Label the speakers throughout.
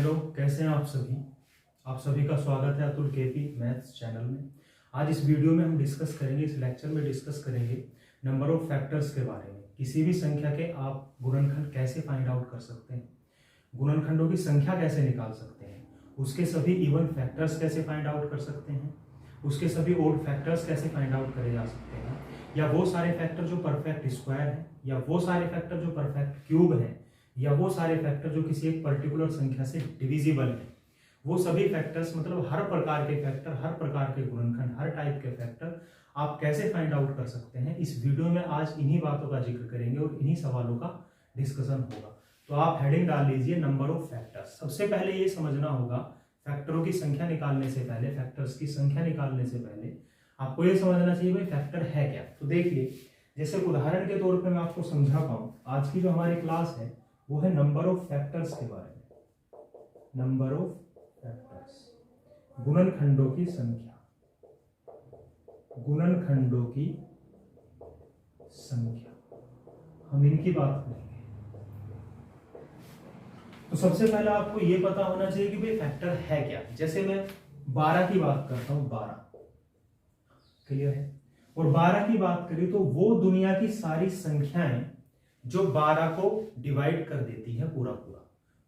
Speaker 1: Hello, कैसे हैं आप सभी। आप सभी का स्वागत है अतुल केपी मैथ्स चैनल में। आज इस वीडियो में हम डिस्कस करेंगे, इस लेक्चर में डिस्कस करेंगे नंबर ऑफ फैक्टर्स के बारे में। किसी भी संख्या के आप गुणनखंड कैसे फाइंड आउट कर सकते हैं, गुणनखंडों की संख्या कैसे निकाल सकते हैं, उसके सभी इवन फैक्टर्स कैसे फाइंड आउट कर सकते हैं, उसके सभी ओड फैक्टर्स कैसे फाइंड आउट करे जा सकते हैं, या वो सारे फैक्टर जो परफेक्ट स्क्वायर है, या वो सारे फैक्टर जो परफेक्ट क्यूब है, या वो सारे फैक्टर जो किसी एक पर्टिकुलर संख्या से डिविजिबल है। वो सभी फैक्टर्स मतलब हर प्रकार के फैक्टर, हर प्रकार के गुणनखंड, हर टाइप के फैक्टर आप कैसे फाइंड आउट कर सकते हैं। इस वीडियो में आज इन्हीं बातों का जिक्र करेंगे और इन्हीं सवालों का डिस्कशन होगा। तो आप हेडिंग डाल लीजिए नंबर ऑफ फैक्टर्स। सबसे पहले ये समझना होगा, फैक्टरों की संख्या निकालने से पहले, फैक्टर्स की संख्या निकालने से पहले आपको ये समझना चाहिए भाई फैक्टर है क्या। तो देखिए, जैसे उदाहरण के तौर पर मैं आपको समझा पाऊं, आज की जो हमारी क्लास है वो है नंबर ऑफ फैक्टर्स के बारे में। नंबर ऑफ फैक्टर्स, गुणनखंडों की संख्या, गुणनखंडों की संख्या, हम इनकी बात करेंगे। तो सबसे पहले आपको यह पता होना चाहिए कि भाई फैक्टर है क्या। जैसे मैं 12 की बात करता हूं, 12 क्लियर है, और 12 की बात करें तो वो दुनिया की सारी संख्याएं जो 12 को डिवाइड कर देती है पूरा पूरा।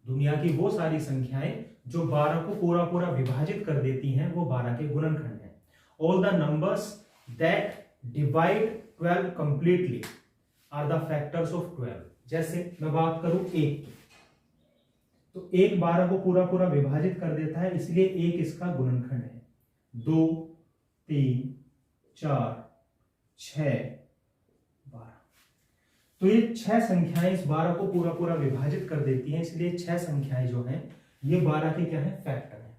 Speaker 1: दुनिया की वो सारी संख्याएं जो 12 को पूरा पूरा विभाजित कर देती हैं, वो 12 के गुणनखंड हैं। All the numbers that divide 12 completely are the factors of 12। जैसे मैं बात करूं 1 की, तो 1 12 को पूरा पूरा विभाजित कर देता है, इसलिए 1 इसका गुणनखंड है। 2 3 4 6 12, तो ये 6 संख्याएं इस 12 को पूरा पूरा विभाजित कर देती हैं, इसलिए 6 संख्याएं जो हैं ये 12 के क्या है, फैक्टर हैं।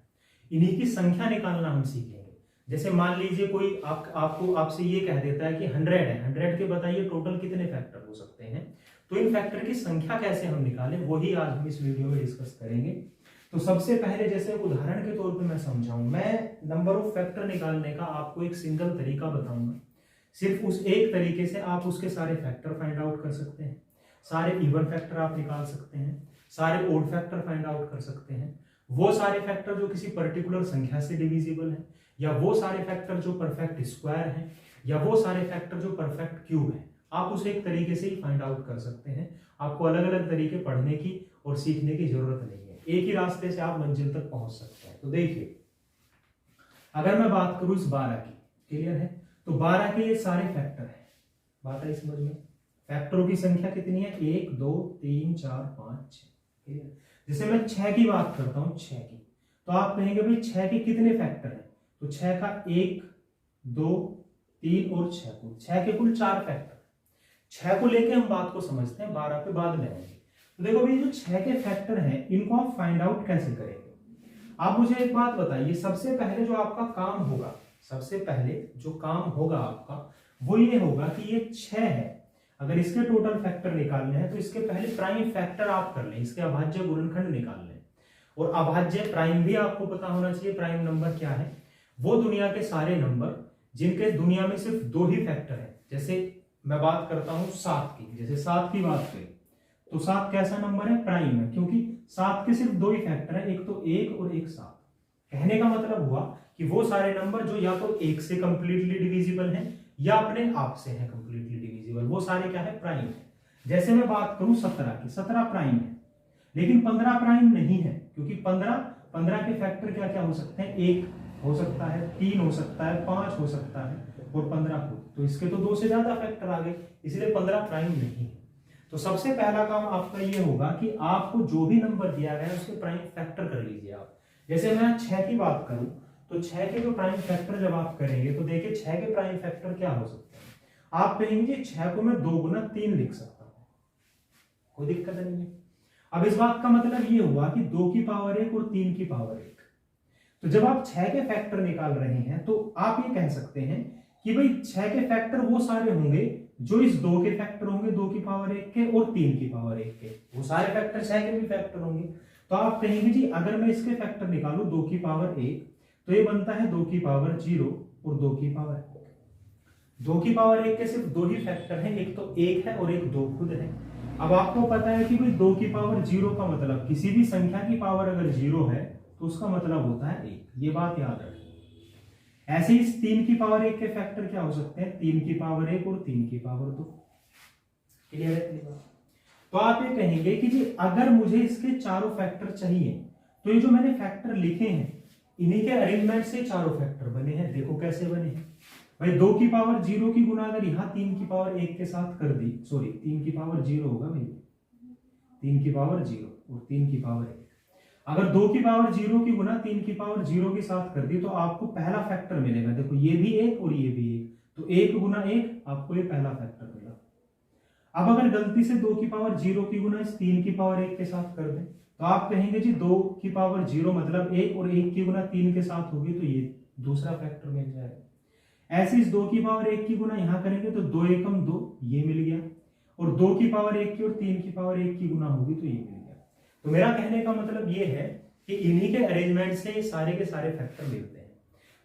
Speaker 1: इन्हीं की संख्या निकालना हम सीखेंगे। जैसे मान लीजिए कोई आपको आपसे ये कह देता है कि 100 है, 100 के बताइए टोटल कितने फैक्टर हो सकते हैं। तो इन फैक्टर की संख्या कैसे हम निकालें, वही आज हम इस वीडियो में डिस्कस करेंगे। तो सबसे पहले जैसे उदाहरण के तौर पर मैं समझाऊं, मैं नंबर ऑफ फैक्टर निकालने का आपको एक सिंगल तरीका बताऊंगा। सिर्फ उस एक तरीके से आप उसके सारे फैक्टर फाइंड आउट कर सकते हैं, सारे इवन फैक्टर आप निकाल सकते हैं, सारे ओड फैक्टर फाइंड आउट कर सकते हैं, वो सारे फैक्टर जो किसी पर्टिकुलर संख्या से डिविजिबल है, या वो सारे फैक्टर जो परफेक्ट स्क्वायर हैं, या वो सारे फैक्टर जो परफेक्ट क्यूब हैं। आप उसे एक तरीके से ही फाइंड आउट कर सकते हैं। आपको अलग अलग तरीके पढ़ने की और सीखने की जरूरत नहीं है, एक ही रास्ते से आप मंजिल तक पहुंच सकते हैं। तो देखिए, अगर मैं बात करूं इस 12 की, क्लियर है, तो 12 के ये सारे फैक्टर हैं। बात है समझ में, फैक्टरों की संख्या कितनी है, 1 2 3 4 5 6, क्लियर। जैसे मैं 6 की बात करता हूं, 6 की, तो आप कहेंगे भाई 6 के कितने फैक्टर हैं, तो 6 का 1 2 3 और 6 के कुल 4 फैक्टर। 6 को लेके हम बात को समझते हैं, 12 पे बाद में आएंगे। तो देखो भाई, जो 6 के फैक्टर हैं इनको आप फाइंड आउट कैसे करेंगे। आप मुझे एक बात बताइए, सबसे पहले जो आपका काम होगा, सबसे पहले जो काम होगा आपका वो ये होगा कि ये 6 है, अगर इसके टोटल फैक्टर निकालने हैं तो इसके पहले प्राइम फैक्टर आप कर लें, इसके अभाज्य गुणनखंड निकाल लें। और अभाज्य प्राइम भी आपको पता होना चाहिए, प्राइम नंबर क्या है, वो दुनिया के सारे नंबर जिनके दुनिया में सिर्फ 2 ही फैक्टर है। जैसे मैं बात करता हूं 7 की, जैसे 7 की बात करें तो 7 कैसा नंबर है, प्राइम है, क्योंकि 7 के सिर्फ 2 ही फैक्टर है, एक तो 1 और एक 7। कहने का मतलब हुआ कि वो सारे नंबर जो या तो 1 से कंप्लीटली डिविजिबल हैं या अपने आप से हैं कंप्लीटली डिविजिबल, वो सारे क्या है, प्राइम है। जैसे मैं बात करूं 17 की, 17 प्राइम है, लेकिन 15 प्राइम नहीं है, क्योंकि 15 के फैक्टर क्या क्या हो सकते हैं, 1 हो सकता है, 3 हो सकता है, 5 हो सकता है, और 15 को, तो इसके तो 2 से ज्यादा फैक्टर आ गए, इसलिए 15 प्राइम नहीं है। तो सबसे पहला काम आपका ये होगा कि आपको जो भी नंबर दिया गया है उसके प्राइम फैक्टर कर लीजिए आप। जैसे मैं 6 की बात करूं, तो 6 के जो प्राइम फैक्टर जब आप करेंगे तो देखिए 6 के प्राइम फैक्टर क्या हो सकते हैं। आप कहेंगे 6 को मैं 2 गुना 3 लिख सकता हूं, कोई दिक्कत नहीं है। अब इस बात का मतलब ये हुआ कि 2 की पावर 1 और 3 की पावर 1। तो जब आप 6 के फैक्टर निकाल रहे हैं तो आप ये कह सकते हैं कि भाई 6 के फैक्टर वो सारे होंगे जो इस 2 के फैक्टर होंगे, 2 की पावर 1 के और 3 की पावर 1 के, वो सारे फैक्टर 6 के भी फैक्टर होंगे। तो आप कहेंगे जी अगर मैं इसके फैक्टर निकालूं 2 की पावर 1, तो ये बनता है 2 की पावर 0 और 2 की पावर 1। 2 की पावर 1 के सिर्फ 2 ही फैक्टर हैं, एक तो 1 है और एक 2 खुद है। अब आपको पता है कि भाई 2 की पावर 0 का मतलब किसी भी संख्या की पावर अगर 0 है तो उसका मतलब होता है 1, ये बात याद रखें। ऐसे ही 3 की पावर 1 के फैक्टर क्या हो सकते हैं, 3 की पावर 1 और 3 की पावर 2। क्लियर है? तो आप ये कहेंगे कि जी अगर मुझे इसके चारों फैक्टर चाहिए तो ये जो मैंने फैक्टर लिखे हैं इन्हीं के अरेंजमेंट से चारों फैक्टर बने हैं। देखो कैसे बने हैं भाई, 2 की पावर 0 की गुना अगर यहां 3 की पावर 1 के साथ कर दी, सॉरी 3 की पावर 0 होगा भाई, 3 की पावर 0 और 3 की पावर 1, अगर 2 की पावर 0 की गुना 3 की पावर 0 के साथ कर दी तो आपको पहला फैक्टर मिलेगा। देखो ये भी 1 और ये भी 1, तो 1 गुना 1 आपको ये पहला फैक्टर मिला। अब अगर गलती से 2 की पावर 0 की गुना इस 3 की पावर 1 के साथ कर दें तो आप कहेंगे जी 2 की पावर 0 मतलब 1 और 1 की गुना 3 के साथ होगी तो ये दूसरा फैक्टर मिल जाएगा। ऐसे इस 2 की पावर 1 की गुना यहां करेंगे तो 2 एकम 2, ये मिल गया, और 2 की पावर 1 की और 3 की पावर 1 की गुना होगी तो ये मिल गया। तो मेरा कहने का मतलब ये है कि इन्हीं के अरेंजमेंट से ये सारे के सारे फैक्टर मिलते हैं।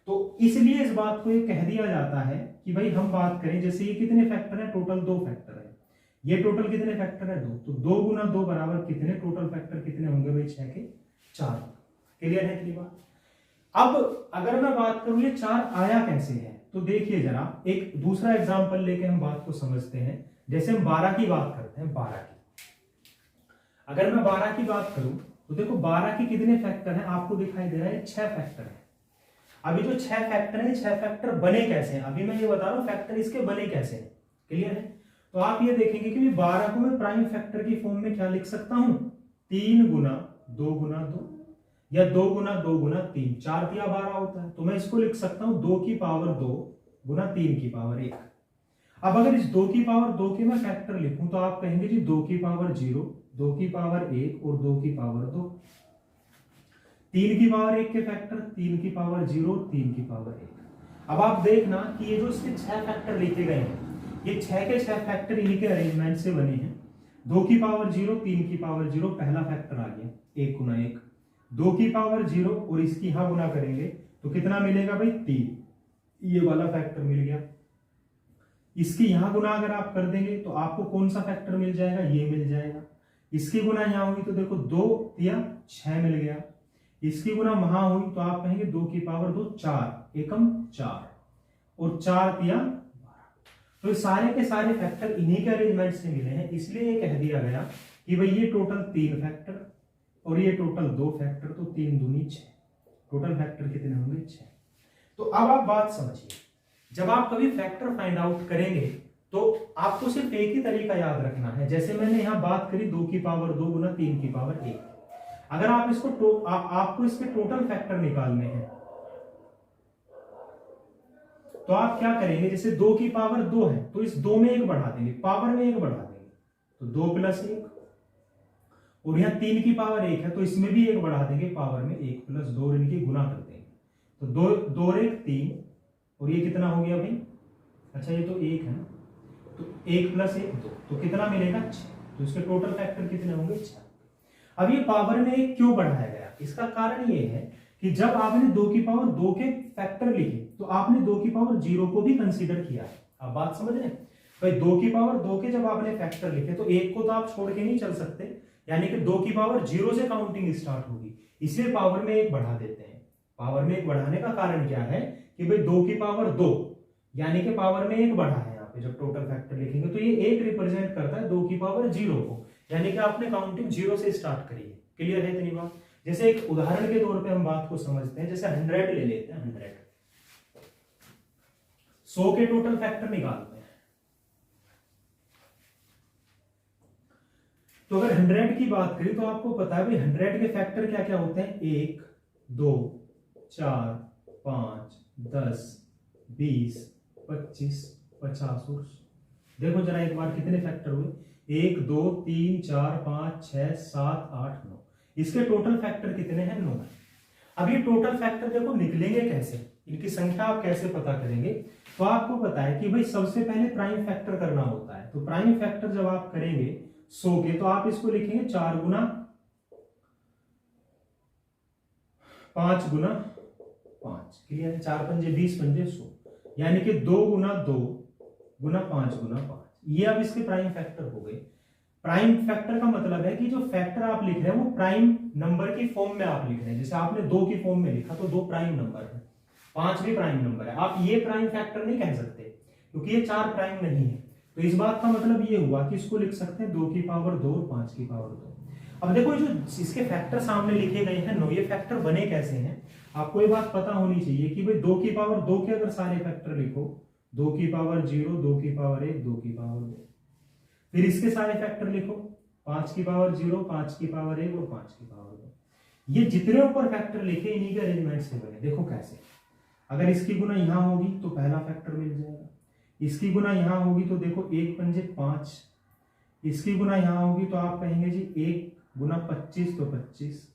Speaker 1: तो इसलिए इस बात को ये कह दिया जाता है कि भाई हम बात करें जैसे ये कितने फैक्टर है, टोटल 2 फैक्टर है, ये टोटल कितने फैक्टर है 2, तो 2 गुना 2 बराबर कितने, टोटल फैक्टर कितने होंगे भाई 6 के 4। क्लियर है इतनी बात? अब अगर मैं बात करूं ये 4 आया कैसे है, तो देखिए जरा एक दूसरा एग्जांपल लेके हम बात को समझते हैं। जैसे हम 12 की बात करते हैं, 12 की अगर मैं 12 की बात करूं तो देखो 12 के कितने फैक्टर हैं, आपको दिखाई दे रहा है 6 फैक्टर है। अभी जो 6 फैक्टर है, 6 फैक्टर बने कैसे हैं, अभी मैं ये बता रहा हूं फैक्टर इसके बने कैसे हैं। क्लियर है? तो आप ये देखेंगे कि 12 को मैं प्राइम फैक्टर की फॉर्म में क्या लिख सकता हूं, 3 गुना 2 गुना 2 या 2 गुना 2 गुना 3, 4 तिया 12 होता है, तो मैं इसको लिख सकता हूं 2 की पावर 2 गुना 3 की पावर 1। अब अगर इस 2 की पावर 2 के मैं फैक्टर लिखूं तो आप कहेंगे जी 2 की पावर 0, 2 की पावर 1 और 2 की पावर 2। 3 की पावर 1 के फैक्टर 3 की पावर 0, 3 की पावर 1। अब आप देखना कि ये जो इसके 6 फैक्टर लिखे गए हैं ये 6 के 6 फैक्टर इन्हीं के अरेंजमेंट से बने हैं। 2 की पावर 0, 3 की पावर 0, पहला फैक्टर आ गया 1 गुना 1, 2 की पावर 0 और इसकी यहां गुना करेंगे तो कितना मिलेगा भाई 3, ये वाला फैक्टर मिल गया। इसकी यहां गुना अगर आप कर देंगे तो आपको कौन सा फैक्टर मिल जाएगा, ये मिल जाएगा। इसकी गुना यहां होगी तो देखो 2 या 6 मिल गया, इसकी गुना वहां हुई तो आप कहेंगे 2 की पावर 2 4 एकम 4 और 4 या 12। तो सारे के सारे फैक्टर इन्हीं के अरेंजमेंट से मिले हैं, इसलिए ये कह दिया गया कि भाई ये टोटल 3 फैक्टर और ये टोटल 2 फैक्टर, तो 3 दूनी 6, टोटल फैक्टर कितने होंगे 6। तो अब आप बात समझिए, जब आप कभी फैक्टर फाइंड आउट करेंगे तो आपको सिर्फ एक ही तरीका याद रखना है। जैसे मैंने यहां बात करी 2 की पावर 2 गुना 3 की पावर 1, अगर आप इसको आपको इसके टोटल फैक्टर निकालने हैं तो आप क्या करेंगे, जैसे 2 की पावर 2 है तो इस 2 में 1 बढ़ा देंगे, पावर में 1 बढ़ा देंगे तो 2 प्लस 1, और यहां 3 की पावर 1 है तो इसमें भी 1 बढ़ा देंगे, पावर में 1 प्लस 2 और इनकी गुना कर देंगे तो 2 और 1 3, और ये कितना हो गया भाई, अच्छा ये तो 1 है ना, तो 1 प्लस 1 2, तो कितना मिलेगा 6, तो इसके टोटल फैक्टर कितने होंगे 6। अब ये पावर में 1 क्यों बढ़ाया गया, इसका कारण ये है कि जब आपने 2 की पावर 2 के फैक्टर लिखे तो आपने 2 की पावर 0 को भी कंसीडर किया है। आप बात समझ रहे हैं भाई, 2 की पावर 2 के जब आपने फैक्टर लिखे तो 1 को तो आप छोड़ के नहीं चल सकते, यानी कि 2 की पावर 0 से काउंटिंग स्टार्ट होगी, इसलिए पावर में 1 बढ़ा देते हैं। पावर में 1 बढ़ाने का कारण क्या है कि भाई 2 की पावर 2 यानी कि पावर में 1 बढ़ा है, यहाँ पे जब टोटल फैक्टर लिखेंगे तो ये 1 रिप्रेजेंट करता है 2 की पावर 0 को, यानी कि आपने काउंटिंग 0 से स्टार्ट करी है। क्लियर है इतनी बात? जैसे एक उदाहरण के तौर पे हम बात को समझते हैं, जैसे 100 ले लेते हैं, 100 के टोटल फैक्टर निकालते हैं। तो अगर 100 की बात करें तो आपको पता है भाई 100 के फैक्टर क्या क्या होते हैं, 1 2 4 5 10 20 25 50 और 100। देखो जरा एक बार कितने फैक्टर हुए, 1 2 3 4 5 6 7 8 9, इसके टोटल फैक्टर कितने हैं 9। अब ये टोटल फैक्टर देखो निकलेंगे कैसे, इनकी संख्या आप कैसे पता करेंगे, तो आपको पता है कि भाई सबसे पहले प्राइम फैक्टर करना होता है। तो प्राइम फैक्टर जब आप करेंगे 100 के तो आप इसको लिखेंगे 4 गुना 5 गुना 5, क्लियर है, 4 पंजे 20 पंजे 100, यानी कि 2 गुना 2 गुना 5 गुना 5, ये अब इसके प्राइम फैक्टर हो गए। प्राइम फैक्टर का मतलब है कि जो फैक्टर आप लिख रहे हैं वो प्राइम नंबर की फॉर्म में आप लिख रहे हैं। जैसे आपने 2 की फॉर्म में लिखा तो 2 प्राइम नंबर है, 5 भी प्राइम नंबर है, आप ये प्राइम फैक्टर नहीं कह सकते क्योंकि ये 4 प्राइम नहीं है। तो इस बात का मतलब ये हुआ कि इसको लिख सकते हैं 2 की पावर 2 और 5 की पावर 2। अब देखो जो इसके फैक्टर सामने लिखे गए हैं नो, ये फैक्टर बने कैसे हैं आपको ये बात पता होनी चाहिए कि भाई 2 की पावर 2 के अगर सारे फैक्टर लिखो, 2 की पावर 0, 2 की पावर 1, 2 की पावर 2, फिर इसके सारे फैक्टर लिखो, 5 की पावर 0, 5 की पावर 1 और 5 की पावर 2। ये जितने ऊपर फैक्टर लिखे इन्हीं के अरेंजमेंट से बने। देखो कैसे, अगर इसकी गुना यहां होगी तो पहला फैक्टर मिल जाएगा, इसकी गुना यहां होगी तो देखो 1 पंजे 5, इसकी गुना यहां होगी तो आप कहेंगे जी 1 गुना 25 तो 25,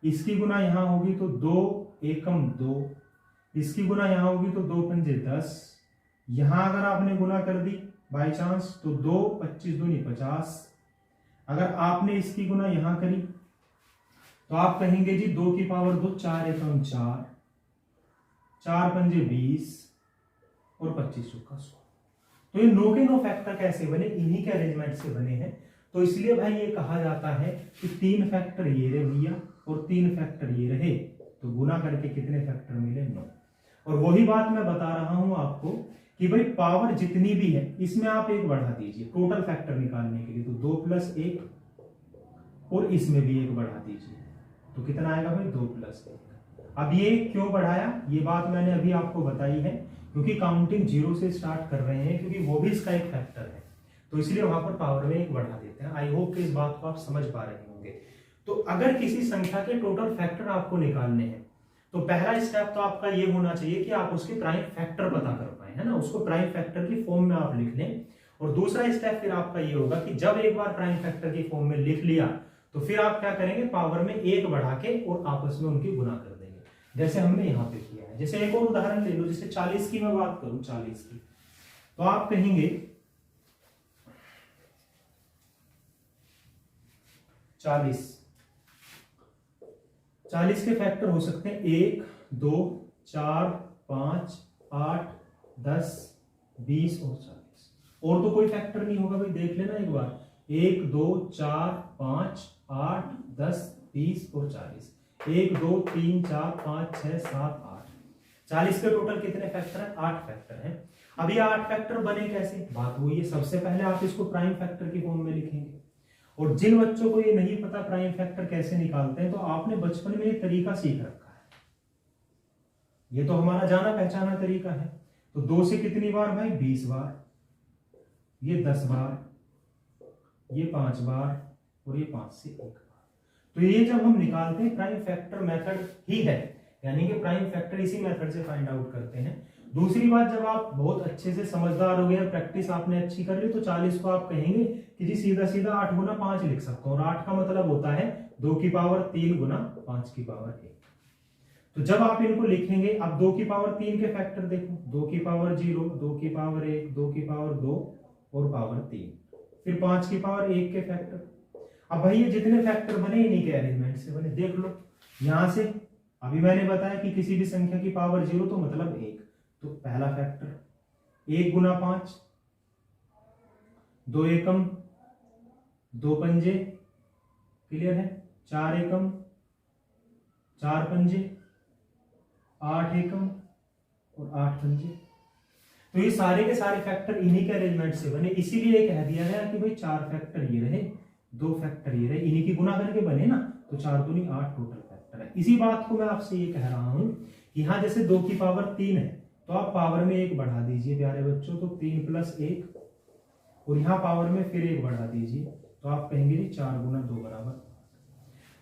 Speaker 1: इसकी गुना यहां होगी तो 2 एकम 2, इसकी गुना यहां होगी तो 2 पंजे 10, यहां अगर आपने गुना कर दी बाई चांस तो 2 25 दूनी 50, अगर आपने इसकी गुना यहां करी तो आप कहेंगे जी 2 की पावर 2, 4 एकम 4, 4 पंजे 20 और 25 चौका 100। तो ये नो के नो फैक्टर कैसे बने, इन्हीं के अरेंजमेंट से बने हैं। तो इसलिए भाई ये कहा जाता है कि 3 फैक्टर ये रहे भैया और 3 फैक्टर ये रहे, तो गुना करके कितने फैक्टर मिले 9। और वही बात मैं बता रहा हूं आपको कि भाई पावर जितनी भी है इसमें आप 1 बढ़ा दीजिए टोटल फैक्टर निकालने के लिए, तो 2 + 1 और इसमें भी 1 बढ़ा दीजिए तो कितना आएगा भाई 2 + 1। अब ये क्यों बढ़ाया, ये बात मैंने अभी आपको बताई है क्योंकि काउंटिंग 0 से स्टार्ट कर रहे हैं, क्योंकि वो भी इसका एक फैक्टर है, तो इसलिए वहां पर पावर में 1 बढ़ा देते हैं। आई होप कि इस बात को आप समझ पा रहे होंगे। तो अगर किसी संख्या के टोटल फैक्टर आपको निकालने हैं तो पहला स्टेप तो आपका ये होना चाहिए कि आप उसके प्राइम फैक्टर पता कर पाए, है ना, उसको प्राइम फैक्टर की फॉर्म में आप लिख लें। और दूसरा स्टेप फिर आपका ये होगा कि जब एक बार प्राइम फैक्टर की फॉर्म में लिख लिया तो फिर आप क्या करेंगे, पावर में 1 बढ़ा के और आपस में उनकी गुना कर देंगे, जैसे हमने यहाँ पे किया है। जैसे एक और उदाहरण ले लो, जैसे 40 की मैं बात करूं, 40 की, तो आप कहेंगे 40 के फैक्टर हो सकते हैं 1, 2, 4, 5, 8, 10, 20 और 40। और तो कोई फैक्टर नहीं होगा भाई, देख लेना एक बार, 1, 2, 4, 5, 8, 10, 20 और 40, 1, 2, 3, 4, 5, 6, 7, 8, 40 के टोटल कितने फैक्टर हैं, 8 फैक्टर हैं। अब ये 8 फैक्टर बने कैसे, बात वही है, सबसे पहले आप इसको प्राइम फैक्टर की फॉर्म में लिखेंगे। और जिन बच्चों को ये नहीं पता प्राइम फैक्टर कैसे निकालते हैं, तो आपने बचपन में ये तरीका सीख रखा है, ये तो हमारा जाना पहचाना तरीका है। तो 2 से कितनी बार भाई, 20 बार, ये 10 बार, ये 5 बार और ये 5 से 1 बार। तो ये जब हम निकालते हैं प्राइम फैक्टर मेथड ही है, यानी कि प्राइम फैक्टर इसी मेथड से फाइंड आउट करते हैं। दूसरी बात, जब आप बहुत अच्छे से समझदार हो गए, प्रैक्टिस आपने अच्छी कर ली, तो 40 को आप कहेंगे कि जी सीधा सीधा 8 गुना 5 लिख सकता हूं, और 8 का मतलब होता है 2 की पावर 3 गुना 5 की पावर 1। तो जब आप इनको लिखेंगे, अब 2 की पावर 3 के फैक्टर देखो, 2 की पावर 0, 2 की पावर 1, 2 की पावर 2 और पावर 3, फिर 5 की पावर 1 के फैक्टर। अब भाई ये जितने फैक्टर बने इन्हीं के अरेंजमेंट से बने, देख लो यहां से। अभी मैंने बताया कि किसी भी संख्या की पावर 0 तो मतलब 1, तो पहला फैक्टर 1 गुना 5, 2 एकम 2 पंजे, क्लियर है, 4 एकम 4 पंजे, 8 एकम और 8 पंजे। तो ये सारे के सारे फैक्टर इन्हीं के अरेंजमेंट से बने, इसीलिए कह दिया गया कि भाई 4 फैक्टर ये रहे, 2 फैक्टर ये रहे, इन्हीं की गुना करके बने ना, तो 4 दूनी 8 टोटल फैक्टर है। इसी बात को मैं आपसे ये कह रहा हूं कि यहां जैसे 2 की पावर 3 है तो आप पावर में 1 बढ़ा दीजिए प्यारे बच्चों, तो 3 + 1, और यहां पावर में फिर 1 बढ़ा दीजिए, तो आप कहेंगे जी 4 गुना 2 बराबर।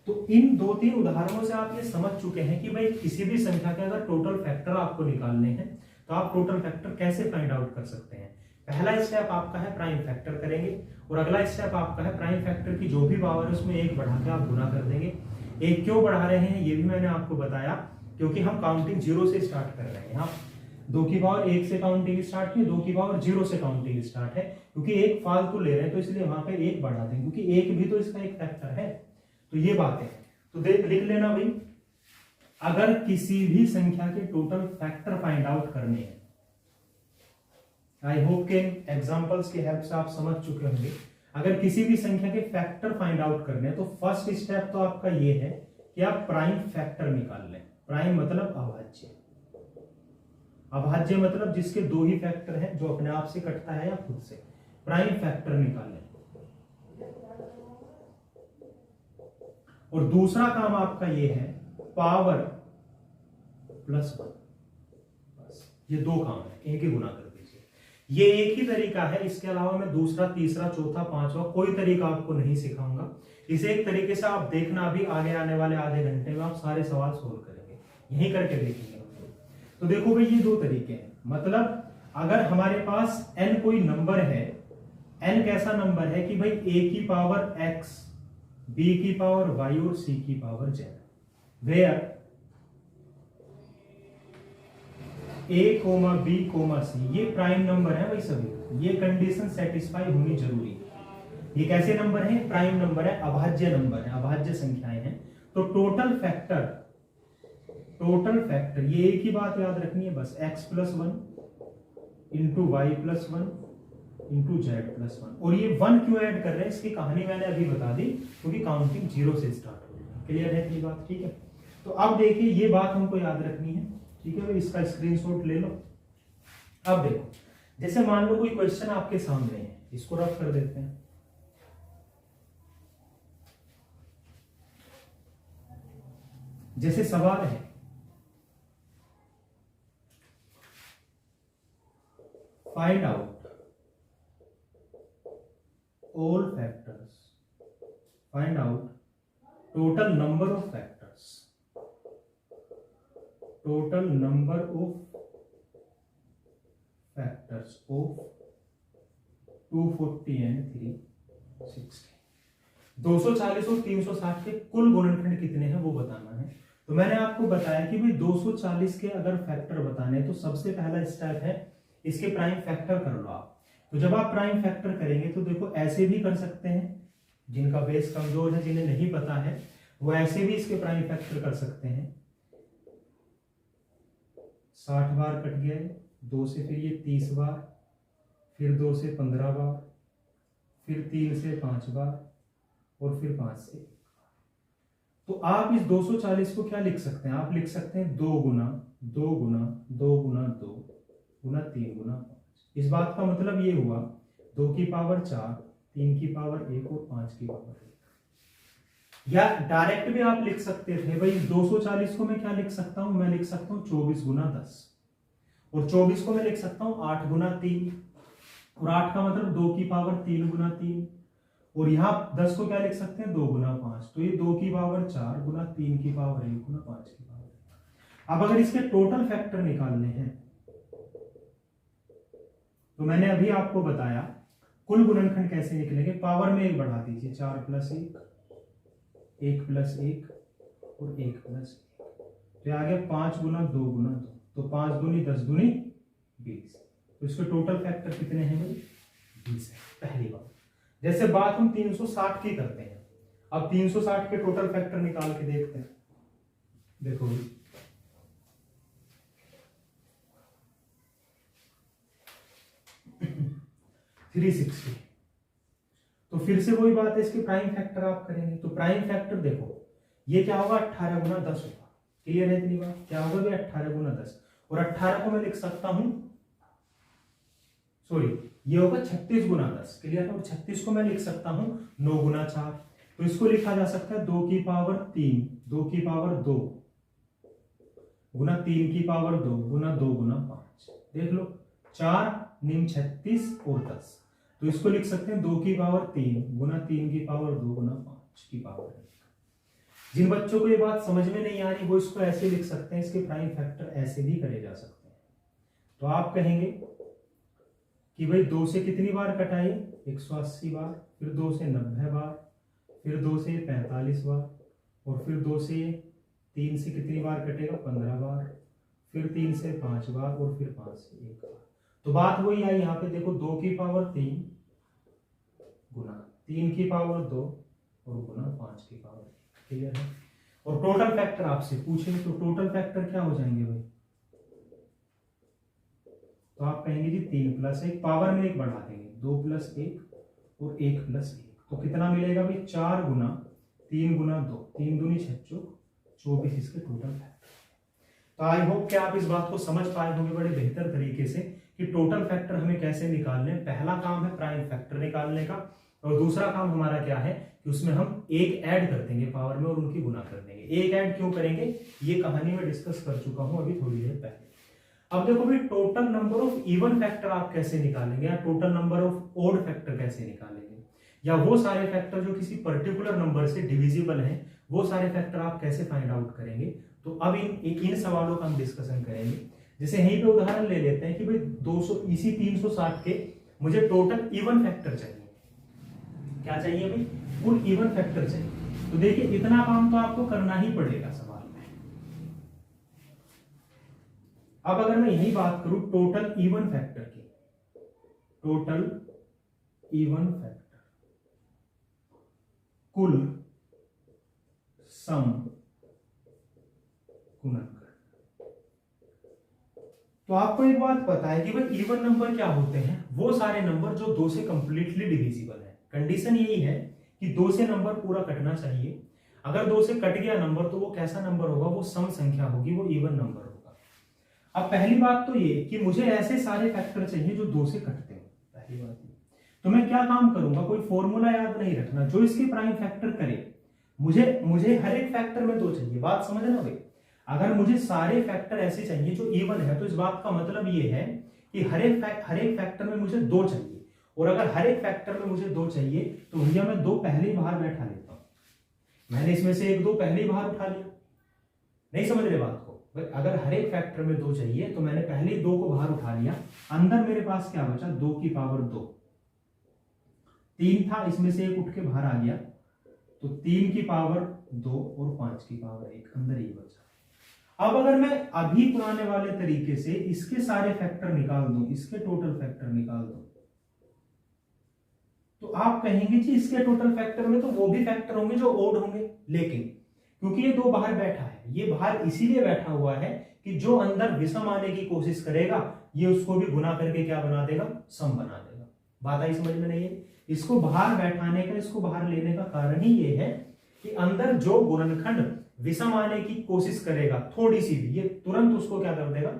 Speaker 1: तो इन 2-3 उदाहरणों से आप ये समझ चुके हैं कि भाई किसी भी संख्या के अगर टोटल फैक्टर आपको निकालने हैं तो आप टोटल फैक्टर कैसे फाइंड आउट कर सकते हैं। पहला स्टेप आपका है प्राइम फैक्टर करेंगे, और अगला स्टेप आपका है प्राइम फैक्टर की जो भी पावर है उसमें 1 बढ़ा के आप गुना कर देंगे। 1 क्यों बढ़ा रहे हैं ये भी मैंने आपको बताया, क्योंकि हम काउंटिंग 0 से स्टार्ट कर रहे हैं। 2 की पावर 1 से काउंटिंग स्टार्ट की, 2 की पावर 0 से काउंटिंग स्टार्ट है, क्योंकि 1 फालतू ले रहे हैं तो इसलिए वहां पे 1 बढ़ा दें, क्योंकि 1 भी तो इसका एक फैक्टर है। तो ये बात है, तो लिख लेना भाई, अगर किसी भी संख्या के टोटल फैक्टर फाइंड आउट करने हैं, आई होप के एग्जांपल्स की हेल्प से आप समझ चुके होंगे, अगर किसी भी संख्या के फैक्टर फाइंड आउट करने हैं तो फर्स्ट स्टेप तो आपका ये है कि आप प्राइम फैक्टर निकाल लें। प्राइम मतलब अभाज्य, अभाज्य मतलब जिसके दो ही फैक्टर हैं, जो अपने आप से कटता है या खुद से। प्राइम फैक्टर निकालें। और दूसरा काम आपका ये है पावर प्लस 1, बस ये दो काम है, इनके गुना कर दीजिए। ये एक ही तरीका है, इसके अलावा मैं दूसरा, तीसरा, चौथा, पांचवा कोई तरीका आपको नहीं सिखाऊंगा। इसे एक तरीके से आप देखना, भी आगे आने वाले आधे घंटे में आप सारे सवाल सोल्व करेंगे, यही करके देखेंगे। तो देखो भाई ये दो तरीके हैं, मतलब अगर हमारे पास n कोई नंबर है, n कैसा नंबर है कि भाई a की पावर x, b की पावर y और c की power z, where a, b, c ये प्राइम नंबर है भाई सभी, ये कंडीशन सेटिस्फाई होनी जरूरी है। ये कैसे नंबर है? प्राइम नंबर है, अभाज्य नंबर है, अभाज्य संख्याएं हैं। तो टोटल फैक्टर ये एक ही बात याद रखनी है बस, x plus 1 into y plus 1 into z plus 1। और ये 1 क्यों ऐड कर रहे हैं, इसकी कहानी मैंने अभी बता दी, क्योंकि काउंटिंग 0 से स्टार्ट हो रही है। क्लियर है ये बात? ठीक है। तो अब देखिए ये बात हमको याद रखनी है, ठीक है भाई, इसका स्क्रीनशॉट ले लो। अब देखो, जैसे मान लो कोई क्वेश्चन आपके सामने है, इसको रफ कर देते हैं। जैसे सवाल है find out all factors, find out total number of factors, total number of factors of 240 and 360। 240 और 360 के कुल गुणनखंड कितने हैं वो बताना है। तो मैंने आपको बताया कि भाई 240 के अगर फैक्टर बताने हैं तो सबसे पहला स्टेप है इसके प्राइम फैक्टर कर लो आप। तो जब आप प्राइम फैक्टर करेंगे तो देखो ऐसे भी कर सकते हैं, जिनका बेस कमजोर है, जिन्हें नहीं पता है, वो ऐसे भी इसके प्राइम फैक्टर कर सकते हैं। 60 बार कट गया, 2 से फिर ये 30 बार, फिर 2 से 15 बार, फिर 3 से 5 बार और फिर 5 से 1। तो आप इस 240 को क्या लिख सकते हैं? आप लिख सकते हैं 2 गुना 2 गुना 2 गुना 2 गुना 3 गुना 5। इस बात का मतलब ये हुआ 2 की पावर 4, 3 की पावर 1 और 5 की पावर 1। या डायरेक्ट भी आप लिख सकते थे भाई 240 को मैं क्या लिख सकता हूं? मैं लिख सकता हूं 24 गुना 10, और 24 को मैं लिख सकता हूं 8 गुना 3, और 8 का मतलब 2 की पावर 3 गुना 3, और यहां 10 को क्या लिख सकते हैं? 2 गुना 5। तो ये 2 की पावर 4 गुना 3 की पावर 1 गुना 5 की पावर 1। अब अगर इसके टोटल फैक्टर निकालने हैं तो मैंने अभी आपको बताया कुल गुणनखंड कैसे निकलेंगे। पावर में 1 बढ़ा दीजिए, 4 प्लस 1, 1 प्लस 1 और 1 प्लस 1। तो आ गया 5 गुना 2 गुना 2, तो 5 दूनी 10 दूनी 20। तो इसके टोटल फैक्टर कितने हैं भाई? 20 है। पहली बात। जैसे बात हम 360 की करते हैं, अब 360 के टोटल फैक्टर निकाल के देखते हैं। देखो भाई 360, तो फिर से वही बात है, इसके प्राइम फैक्टर आप करेंगे। तो प्राइम फैक्टर देखो ये क्या होगा? 18 गुना 10 होगा। क्लियर है इतनी बात? क्या होगा भाई? 18 गुना 10, और 18 को मैं लिख सकता हूं, सॉरी ये होगा 36 गुना 10। क्लियर है? और 36 को मैं लिख सकता हूं 9 गुना 4। तो इसको लिखा जा सकता है 2 की पावर 3, 2 की पावर 2 गुना 3 की पावर 2 गुना 2 गुना 5। देख लो 4 निम 36 और 10। तो इसको लिख सकते हैं 2 की पावर 3 गुना 3 की पावर 2 गुना 5 की पावर 1। जिन बच्चों को ये बात समझ में नहीं आ रही वो इसको ऐसे लिख सकते हैं, इसके प्राइम फैक्टर ऐसे भी करे जा सकते हैं। तो आप कहेंगे कि भाई 2 से कितनी बार कटाई? 180 बार, फिर 2 से 90 बार, फिर 2 से 45 बार, और फिर 2 से 3 से कितनी बार कटेगा? 15 बार, फिर 3 से 5 बार, और फिर 5 से 1 बार। तो बात वही आई यहाँ पे, देखो 2 की पावर 3 गुना 3 की पावर 2 और गुना 5 की पावर 1। क्लियर है? और टोटल फैक्टर आपसे पूछेंगे तो टोटल फैक्टर क्या हो जाएंगे भाई? तो आप कहेंगे जी 3 प्लस 1, पावर में 1 बढ़ा देंगे, 2 प्लस 1 और 1 प्लस 1, तो कितना मिलेगा भाई 4 गुना 3 गुना 2, 3 दूनी 6 24 इसके टोटल फैक्टर। तो आई होप कि आप इस बात को समझ पाए होंगे बड़े बेहतर तरीके से कि टोटल फैक्टर हमें कैसे निकालने। पहला काम है प्राइम फैक्टर निकालने का, और दूसरा काम हमारा क्या है कि उसमें हम एक ऐड कर देंगे पावर में और उनकी गुना कर देंगे। एक ऐड क्यों करेंगे ये कहानी में डिस्कस कर चुका हूं अभी थोड़ी देर पहले। अब देखो भाई total number of even factor आप कैसे निकालेंगे, या total number of odd factor कैसे निकालेंगे, या वो सारे फैक्टर जो किसी पर्टिकुलर नंबर से डिविजिबल हैं वो सारे फैक्टर आप कैसे फाइंड आउट करेंगे। तो अब इन सवालों का हम डिस्कशन करेंगे। जैसे यहीं पे उदाहरण ले लेते हैं कि भाई 200 इसी 360 के मुझे टोटल इवन फैक्टर चाहिए। क्या चाहिए भाई, कुल इवन फैक्टर चाहिए। तो देखिए इतना काम तो आपको करना ही पड़ेगा सवाल में। अब अगर मैं यही बात करूं टोटल इवन फैक्टर की, टोटल इवन फैक्टर कुल सम गुणनखंड, तो आपको एक बात पता है कि भाई इवन नंबर क्या होते हैं, वो सारे नंबर जो 2 से कंप्लीटली डिविजिबल है। कंडीशन यही है कि 2 से नंबर पूरा कटना चाहिए। अगर 2 से कट गया नंबर तो वो कैसा नंबर होगा, वो सम संख्या होगी, वो इवन नंबर होगा। अब पहली बात तो ये कि मुझे ऐसे सारे फैक्टर चाहिए जो 2 से कटते हो, पहली बात ये। तो मैं क्या काम करूंगा, कोई फॉर्मूला याद नहीं रखना, जो इसके प्राइम फैक्टर करे मुझे हर एक फैक्टर में 2 चाहिए। बात समझना भाई, अगर मुझे सारे फैक्टर ऐसे चाहिए जो इवन है तो इस बात का मतलब ये है कि हर एक फैक्टर में मुझे 2 चाहिए। और अगर हर एक फैक्टर में मुझे 2 चाहिए तो भैया मैं 2 पहले ही बाहर बैठा लेता हूं। मैंने इसमें से 1 2 पहले ही बाहर उठा लिया। नहीं समझ रहे बात को, अगर हर एक फैक्टर में 2 चाहिए तो मैंने पहले ही 2 को बाहर उठा लिया। अंदर मेरे पास क्या बचा, 2 की पावर 2, 3 था, इसमें से 1 उठ के बाहर आ गया, तो 3 की पावर 2 और 5 की पावर 1, अंदर ही बचा। अब अगर मैं अभी पुराने वाले तरीके से इसके सारे फैक्टर निकाल दूं, इसके टोटल फैक्टर निकाल दूं, तो आप कहेंगे कि इसके टोटल फैक्टर में तो वो भी फैक्टर होंगे जो ओड होंगे, लेकिन क्योंकि ये 2 बाहर बैठा है, ये बाहर इसीलिए बैठा हुआ है कि जो अंदर विषम आने की कोशिश करेगा ये उसको भी गुना करके क्या बना देगा, सम बना देगा। बात आई समझ में नहीं है। इसको बाहर बैठाने का, इसको बाहर लेने का कारण ही ये है कि अंदर जो गुणनखंड विषम आने की कोशिश करेगा थोड़ी सी भी, ये तुरंत उसको क्या कर देगा,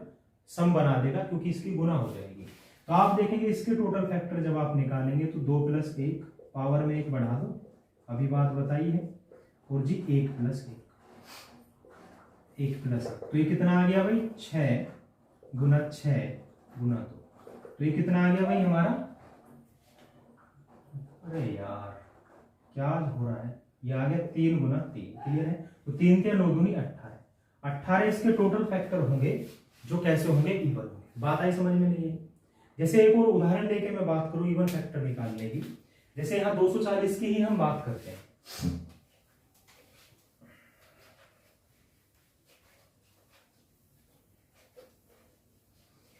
Speaker 1: सम बना देगा, क्योंकि इसकी गुना हो जाएगी। तो आप देखेंगे इसके टोटल फैक्टर जब आप निकालेंगे तो 2 प्लस 1, पावर में 1 बढ़ा दो, अभी बात बताई है, और जी 1 प्लस 1 तो ये कितना आ गया भाई 6 गुना 6 गुना 2, तो ये कितना आ गया भाई हमारा, अरे यार क्या हो रहा है, ये आ गया 3 गुना 3, क्लियर है। तो 3 के 9 दूनी 18 इसके टोटल फैक्टर होंगे जो कैसे होंगे, इवन होंगे। बात आई समझ में नहीं है। जैसे एक और उदाहरण लेके मैं बात करूं इवन फैक्टर निकालने की, जैसे यहां 240 की ही हम बात करते हैं।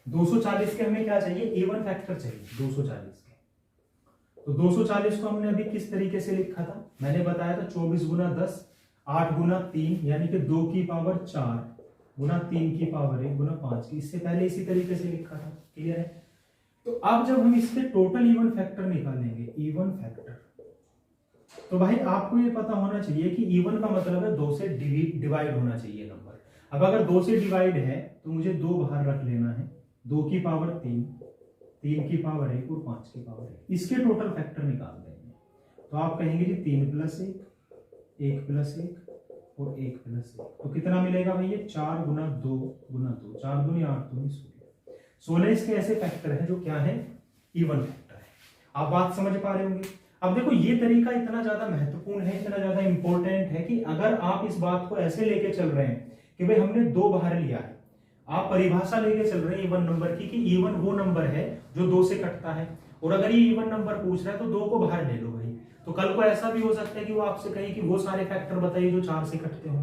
Speaker 1: 240 के हमें क्या चाहिए, इवन फैक्टर चाहिए 240 के। तो 240 को हमने अभी किस तरीके से लिखा था, मैंने बताया था 24 गुना 10, 8 गुना 3, यानी कि 2 की पावर 4 गुना 3 की पावर 1 गुना 5 की। इससे पहले इसी तरीके से लिखा था, क्लियर है। तो अब जब हम इसके टोटल इवन फैक्टर निकालेंगे, इवन फैक्टर, तो भाई आपको ये पता होना चाहिए कि इवन का मतलब है 2 से डिवाइड होना चाहिए नंबर। अब अगर 2 से डिवाइड है तो मुझे 2 बाहर रख लेना है, 2 की पावर 3, 3 की पावर 1 और 5 की पावर 1, इसके टोटल फैक्टर निकाल देंगे। तो आप कहेंगे जी 3 प्लस 1, 1 प्लस 1 और 1 प्लस 1, तो कितना मिलेगा भैया 4 गुना 2 गुना 2, 4 दूनी 8 दूनी 16 इसके ऐसे फैक्टर हैं जो क्या है, इवन फैक्टर है। आप बात समझ पा रहे होंगे। अब देखो ये तरीका इतना ज्यादा महत्वपूर्ण है, इतना ज्यादा इंपॉर्टेंट है कि अगर आप इस बात को ऐसे लेके चल रहे हैं कि भाई हमने 2 बाहर लिया है, आप परिभाषा लेके चल रहे हैं इवन नंबर की कि इवन वो नंबर है जो 2 से कटता है, और अगर ये इवन नंबर पूछ रहा है तो 2 को बाहर ले लो भाई। तो कल को ऐसा भी हो सकता है कि वो आपसे कहे कि वो सारे फैक्टर बताइए जो 4 से कटते हो,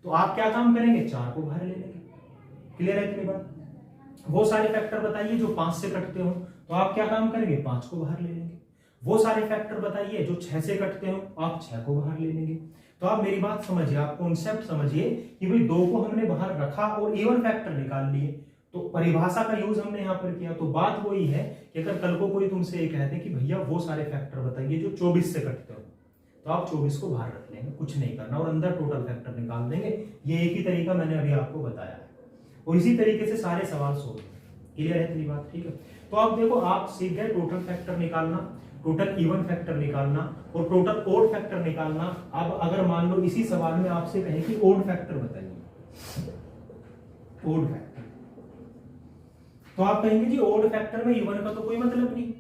Speaker 1: तो आप क्या काम करेंगे, 4 को बाहर ले लेंगे। क्लियर है इतनी बात। वो सारे फैक्टर बताइए जो 5 से कटते हो, तो आप क्या काम करेंगे, 5 को बाहर ले लेंगे। वो सारे फैक्टर बताइए जो 6 से कटते हो, आप 6 को बाहर ले लेंगे। तो आप मेरी बात समझिए, आप कॉन्सेप्ट समझिए कि भाई 2 को हमने बाहर रखा और इवन फैक्टर निकाल लिए, तो परिभाषा का यूज हमने यहाँ पर किया। तो बात वही है कि अगर कल को कोई तुमसे ये कहते कि भैया वो सारे फैक्टर बताइए जो 24 से कटते हो, तो आप 24 को बाहर रख लेंगे, कुछ नहीं करना और अंदर टोटल फैक्टर निकाल देंगे। ये एक ही तरीका मैंने अभी आपको बताया है और इसी तरीके से सारे सवाल सोल्व। क्लियर है तेरी बात? ठीक है। तो आप देखो, आप सीख गए टोटल फैक्टर निकालना, टोटल इवन फैक्टर निकालना और टोटल ओड फैक्टर निकालना। अब अगर मान लो इसी सवाल में आपसे कहे कि ओड फैक्टर बताइए, ओड फैक्टर, तो आप कहेंगे जी ओड फैक्टर में इवन का तो कोई मतलब नहीं।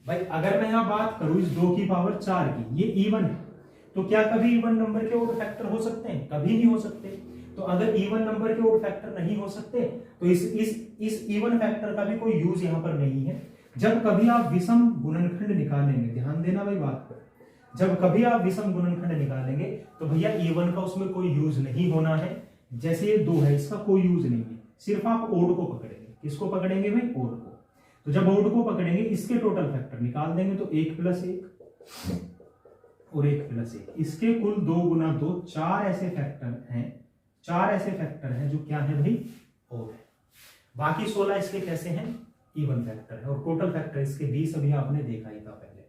Speaker 1: भाई अगर मैं यहां बात करूं इस 2 की पावर 4 की, ये इवन है, तो क्या कभी इवन नंबर के ओड फैक्टर हो सकते हैं? कभी नहीं हो सकते। तो अगर इवन नंबर के ओड फैक्टर नहीं हो सकते तो इस इवन फैक्टर का भी कोई यूज यहां पर नहीं है। जब कभी आप विषम गुणनखंड निकालेंगे, ध्यान देना भाई बात पर, जब कभी आप विषम गुणनखंड निकालेंगे तो भैया इवन का उसमें कोई यूज नहीं होना है। जैसे ये 2 है, इसका कोई यूज नहीं है, सिर्फ आप ओड को पकड़ेंगे। किसको पकड़ेंगे भाई? ओड को। तो जब ओड को पकड़ेंगे इसके टोटल फैक्टर निकाल देंगे, तो 1 + 1 और 1 + 1, इसके कुल 2 × 2 4 ऐसे फैक्टर हैं, 4 ऐसे फैक्टर हैं जो क्या है भाई? ओड है। बाकी 16 इसके कैसे हैं? इवन फैक्टर है। और टोटल फैक्टर इसके 20 अभी आपने देखा ही था पहले।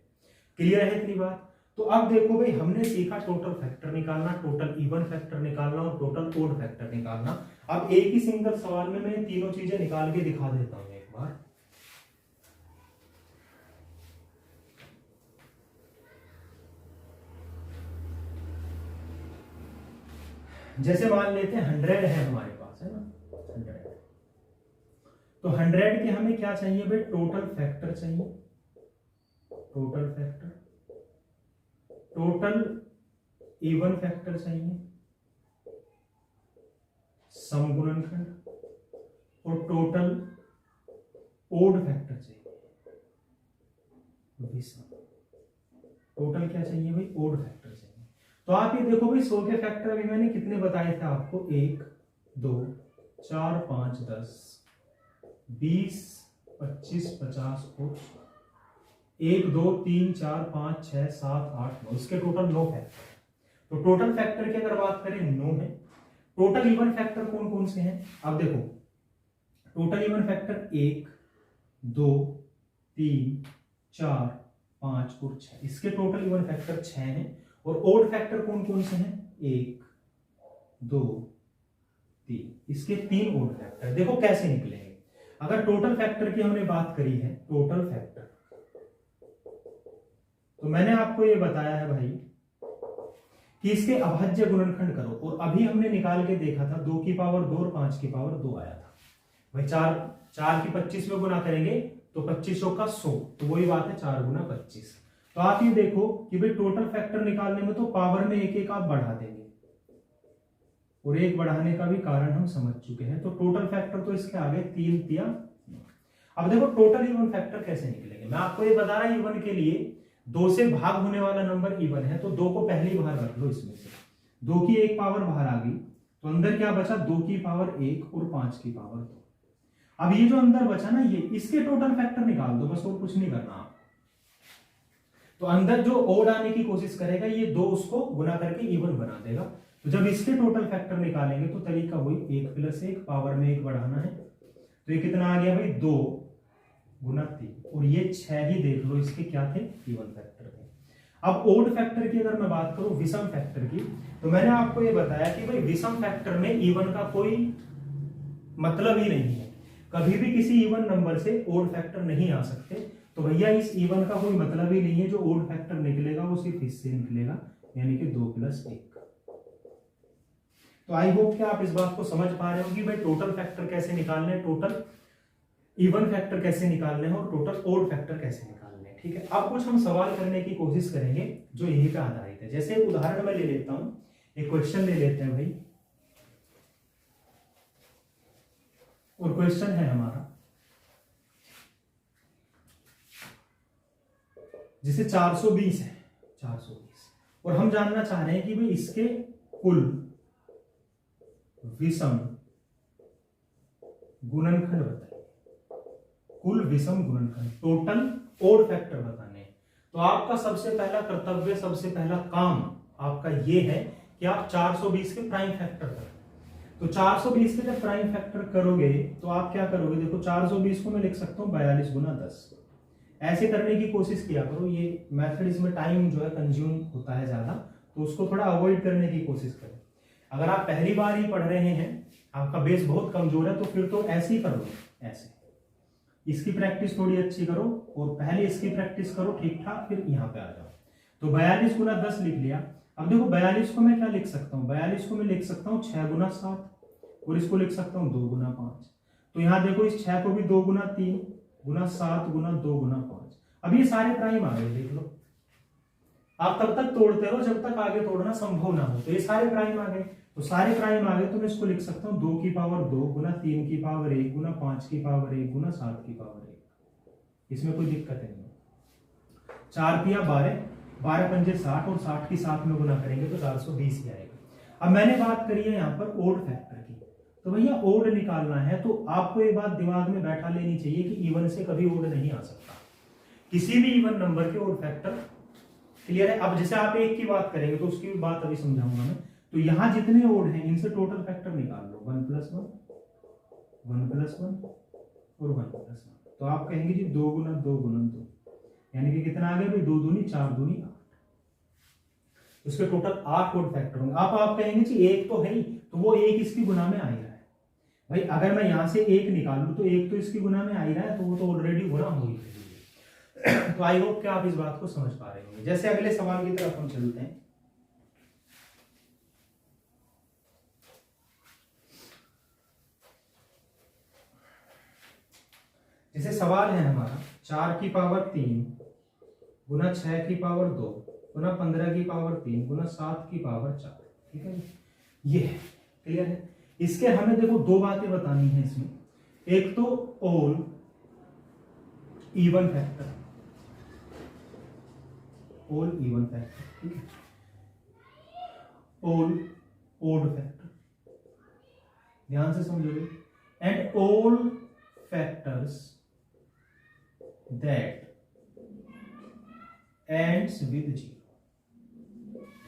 Speaker 1: क्लियर है इतनी बात? तो अब देखो भाई, हमने सीखा टोटल फैक्टर निकालना, टोटल इवन फैक्टर निकालना और टोटल ओड फैक्टर निकालना। अब एक ही सिंगल सवाल में मैं तीनों चीजें निकाल के दिखा देता हूं एक बार। जैसे मान लेते हैं 100 है हमारे पास, है ना, 100। तो 100 के हमें क्या चाहिए भाई? टोटल फैक्टर चाहिए, total factor, total even factor चाहिए, सम गुणनखंड और टोटल ओड फैक्टर चाहिए, विषम। टोटल क्या चाहिए भाई? ओड फैक्टर चाहिए। तो आप ये देखो भाई, 100 के फैक्टर अभी मैंने कितने बताए थे आपको? 1 2 4 5 10 20 25 50 और 1 2 3 4 5 6 7 8 9, इसके टोटल 9 फैक्टर। तो टोटल फैक्टर की अगर बात करें 9 है। टोटल इवन फैक्टर कौन कौन से हैं? अब देखो, टोटल इवन फैक्टर 1 2 3 4 5 और 6, इसके टोटल इवन फैक्टर 6 हैं। और ओड फैक्टर कौन कौन से हैं? 1 2 3, इसके 3 ओड फैक्टर। देखो कैसे निकलेंगे। अगर टोटल फैक्टर की हमने बात करी है, टोटल फैक्टर, तो मैंने आपको ये बताया है भाई कि इसके अभाज्य गुणनखंड करो। और अभी हमने निकाल के देखा था 2 की पावर 2 और 5 की पावर 2 आया था भाई। 4 की 25 में गुना करेंगे तो 25 का 100, तो वही बात है 4 × 25। तो आप ये देखो कि भाई टोटल फैक्टर निकालने में तो पावर में एक एक आप बढ़ा देंगे और एक बढ़ाने का भी कारण हम समझ चुके हैं। तो टोटल फैक्टर तो इसके आगे 3 3। अब देखो टोटल इवन फैक्टर कैसे निकलेंगे। मैं आपको ये बता रहा, इवन के लिए 2 से भाग होने वाला नंबर इवन है, तो 2 को पहले बाहर रख लो। इसमें से 2 की 1 पावर बाहर आ गई, तो अंदर क्या बचा? 2 की पावर 1 और 5 की पावर 2। अब ये जो अंदर बचा ना, ये इसके टोटल फैक्टर निकाल दो बस, और कुछ नहीं करना आप। तो अंदर जो ओड आने की कोशिश करेगा, ये 2 उसको गुना करके इवन बना देगा। तो जब इसके टोटल फैक्टर निकालेंगे तो तरीका वही, 1 + 1, पावर में 1 बढ़ाना है। तो ये कितना आ गया भाई? 2 × 3, और ये 6 ही देख लो, इसके क्या थे? इवन फैक्टर थे। अब ओड फैक्टर की अगर मैं बात करूं, विषम फैक्टर की, तो मैंने आपको ये बताया कि भाई विषम फैक्टर में इवन का कोई मतलब ही नहीं है। कभी भी किसी इवन नंबर से ओड फैक्टर नहीं आ सकते। तो भैया इस इवन का कोई मतलब ही नहीं है। जो ओड फैक्टर निकलेगा वो सिर्फ इससे निकलेगा, यानी कि 2 + 1। तो आई होप कि आप इस बात को समझ पा रहे हो कि भाई टोटल फैक्टर कैसे निकालने हैं, टोटल इवन फैक्टर कैसे निकालने हैं और टोटल ओड फैक्टर कैसे निकालने हैं। ठीक है। अब कुछ हम सवाल करने की कोशिश करेंगे जो यही पे आधारित है। जैसे एक उदाहरण मैं ले लेता हूं, एक क्वेश्चन ले लेते हैं भाई। और क्वेश्चन है हमारा, जिसे 420 है, 420, और हम जानना चाह रहे हैं कि भाई इसके कुल विषम गुणनखंड बताइए, कुल विषम गुणनखंड, टोटल ओड फैक्टर बताने हैं। तो आपका सबसे पहला कर्तव्य, सबसे पहला काम आपका ये है कि आप 420 के प्राइम फैक्टर करें। तो 420 के जब प्राइम फैक्टर करोगे तो आप क्या करोगे, देखो 420 को मैं लिख सकता हूँ 42 गुना 10। ऐसे करने की कोशिश किया करो, ये मेथड इसमें टाइम जो है कंज्यूम होता है ज्यादा, तो उसको थोड़ा अवॉइड करने की कोशिश करें। अगर आप पहली बार ही पढ़ रहे हैं, आपका बेस बहुत कमजोर है, तो फिर तो ऐसे ही कर लो, ऐसे इसकी प्रैक्टिस थोड़ी अच्छी करो और पहले इसकी प्रैक्टिस करो ठीक ठाक, फिर यहाँ पे आ जाओ। तो 42 गुना 10 लिख लिया। अब देखो 42 को मैं क्या लिख सकता हूँ, 42 को मैं लिख सकता हूँ 6 गुना 7 और इसको लिख सकता हूँ 2 गुना 5। तो यहाँ देखो इस 6 को भी 2 गुना 3 गुना 7 गुना 2 गुना 5। अब ये सारे प्राइम आ गए, देख लो। आप तब तक तोड़ते रहो जब तक आगे तोड़ना संभव ना हो। तो ये सारे प्राइम आ गए, तो सारे प्राइम आ गए, तो मैं इसको लिख सकता हूँ 2 की पावर 2 गुना 3 की पावर 1 गुना 5 की पावर 1 गुना 7 की पावर 1। इसमें कोई दिक्कत नहीं है। 4 पिया 12, 12 पंजे 60 और 60 की 7 में गुना करेंगे तो 420 ही आएगा। अब मैंने बात करी है यहाँ पर ओड फैक्टर की, तो भैया ओड निकालना है तो आपको एक बात दिमाग में बैठा लेनी चाहिए कि इवन से कभी ओड नहीं आ सकता, किसी भी इवन नंबर के ओड फैक्टर। क्लियर है? अब जैसे आप 1 की बात करेंगे तो उसकी भी बात अभी समझाऊंगा मैं। तो यहां जितने ओड हैं इनसे टोटल फैक्टर निकाल लो, 1 + 1 1 + 1 और 1 + 1। तो आप कहेंगे जी 2 गुना 2 गुना 2, यानी कि कितना आ गया भाई, 2 दूनी 4 दूनी 8। उसके टोटल 8 ओड फैक्टर होंगे। आप कहेंगे जी 1 तो है ही, तो वो 1 इसकी गुना में आ ही रहा है। भाई अगर मैं यहां से 1 निकालूं तो 1 तो इसकी गुना में आ ही रहा है, तो वो तो ऑलरेडी गुना हो ही रही है। तो आई होप कि आप इस बात को समझ पा रहे होंगे। जैसे अगले सवाल की तरफ हम चलते हैं। जैसे सवाल है हमारा 4 की पावर 3 गुना 6 की पावर 2 गुना 15 की पावर 3 गुना 7 की पावर 4। ठीक है, ये है। क्लियर है? इसके हमें देखो 2 बातें बतानी है इसमें। एक तो all even factor, all even factor, ठीक है, ऑल ओड फैक्टर, ध्यान से समझोगे, and all factors that ends with 0।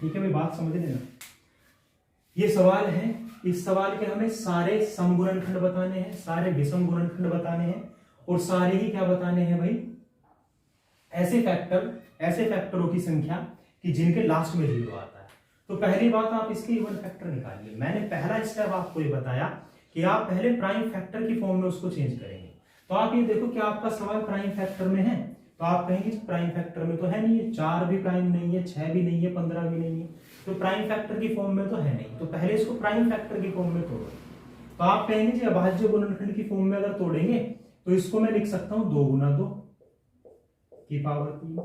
Speaker 1: ठीक है भाई, बात समझ लेना। ये सवाल है, इस सवाल के हमें सारे समगुणनखंड बताने हैं, सारे विषम गुणनखंड बताने हैं, और सारे ही क्या बताने हैं भाई, ऐसे फैक्टरों की संख्या कि जिनके लास्ट में 0 आता है। तो पहली बात आप इसके इवन फैक्टर निकालिए। मैंने पहला स्टेप आपको ये बताया कि आप पहले प्राइम फैक्टर की फॉर्म में उसको चेंज करेंगे। तो आप ये देखो कि आपका सवाल प्राइम फैक्टर में है, तो आप कहेंगे प्राइम फैक्टर में तो है नहीं है, 4 भी प्राइम नहीं है, 6 भी नहीं है, 15 भी नहीं है, तो प्राइम फैक्टर की फॉर्म में तो है नहीं। तो पहले इसको प्राइम फैक्टर की फॉर्म में तोड़ो। तो आप कहेंगे जी अभाज्य गुणनखंड की फॉर्म में अगर तोड़ेंगे तो इसको मैं लिख सकता हूं 2 गुना 2 की पावर 3,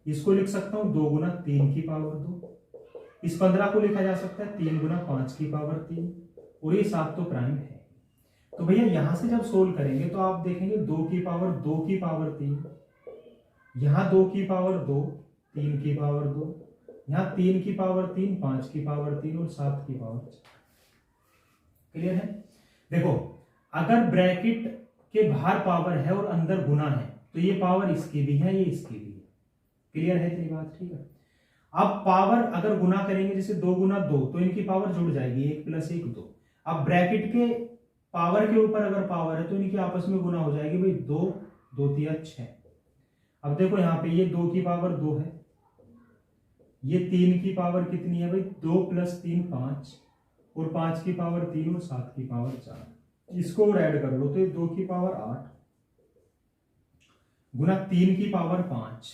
Speaker 1: इसको लिख सकता हूं 2 गुना 3 की पावर 2, इस 15 को लिखा जा सकता है 3 गुना 5 की पावर 3, और ये 7 तो प्राइम है। तो भैया यहां से जब सोल्व करेंगे तो आप देखेंगे 2 की पावर 2 की पावर 3, यहां 2 की पावर 2, 3 की पावर 2, यहां 3 की पावर 3, 5 की पावर 3 और 7 की पावर 4। क्लियर है? देखो अगर ब्रैकेट के बाहर पावर है और अंदर गुना है तो ये पावर इसकी भी है, ये इसकी भी है। क्लियर है तेरी बात? ठीक है। अब पावर अगर गुना करेंगे जैसे 2 गुना 2 तो इनकी पावर जुड़ जाएगी, 1 + 1 2। अब ब्रैकेट के पावर के ऊपर अगर पावर है तो इनकी आपस में गुना हो जाएगी भाई, 2 2 3 6। अब देखो यहाँ पे ये 2 की पावर 2 है, ये 3 की पावर कितनी है भाई, 2 + 3 5, और 5 की पावर 3 और 7 की पावर 4। इसको और ऐड कर लो तो ये 2 की पावर 8 गुना 3 की पावर 5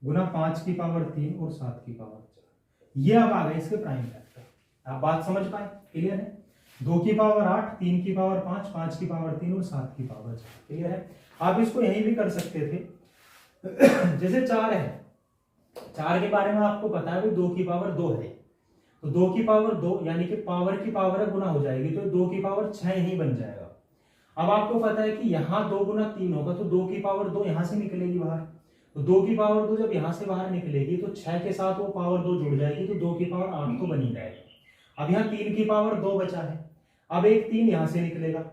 Speaker 1: गुना 5 की पावर 3 और 7 की पावर 4। ये अब आ गए इसके प्राइम फैक्टर। आप बात समझ पाए? क्लियर है? 2 की पावर 8, 3 की पावर 5, 5 की पावर 3 और 7 की पावर 4। क्लियर है? आप इसको यहीं भी कर सकते थे। जैसे 4 है, 4 के बारे में आपको पता है भाई 2 की पावर 2 है, तो 2 की पावर 2 यानी कि पावर की पावर गुना हो जाएगी, तो 2 की पावर 6 ही बन जाएगा। अब आपको पता है कि यहाँ 2 गुना 3 होगा तो 2 की पावर 2 यहां से निकलेगी बाहर, तो 2 की पावर 2 जब यहां से बाहर निकलेगी तो 6 के साथ वो पावर 2 जुड़ जाएगी, तो 2 की पावर 8 तो बनी जाएगी। अब यहाँ 3 की पावर 2 बचा है, अब एक 3 यहां से निकलेगा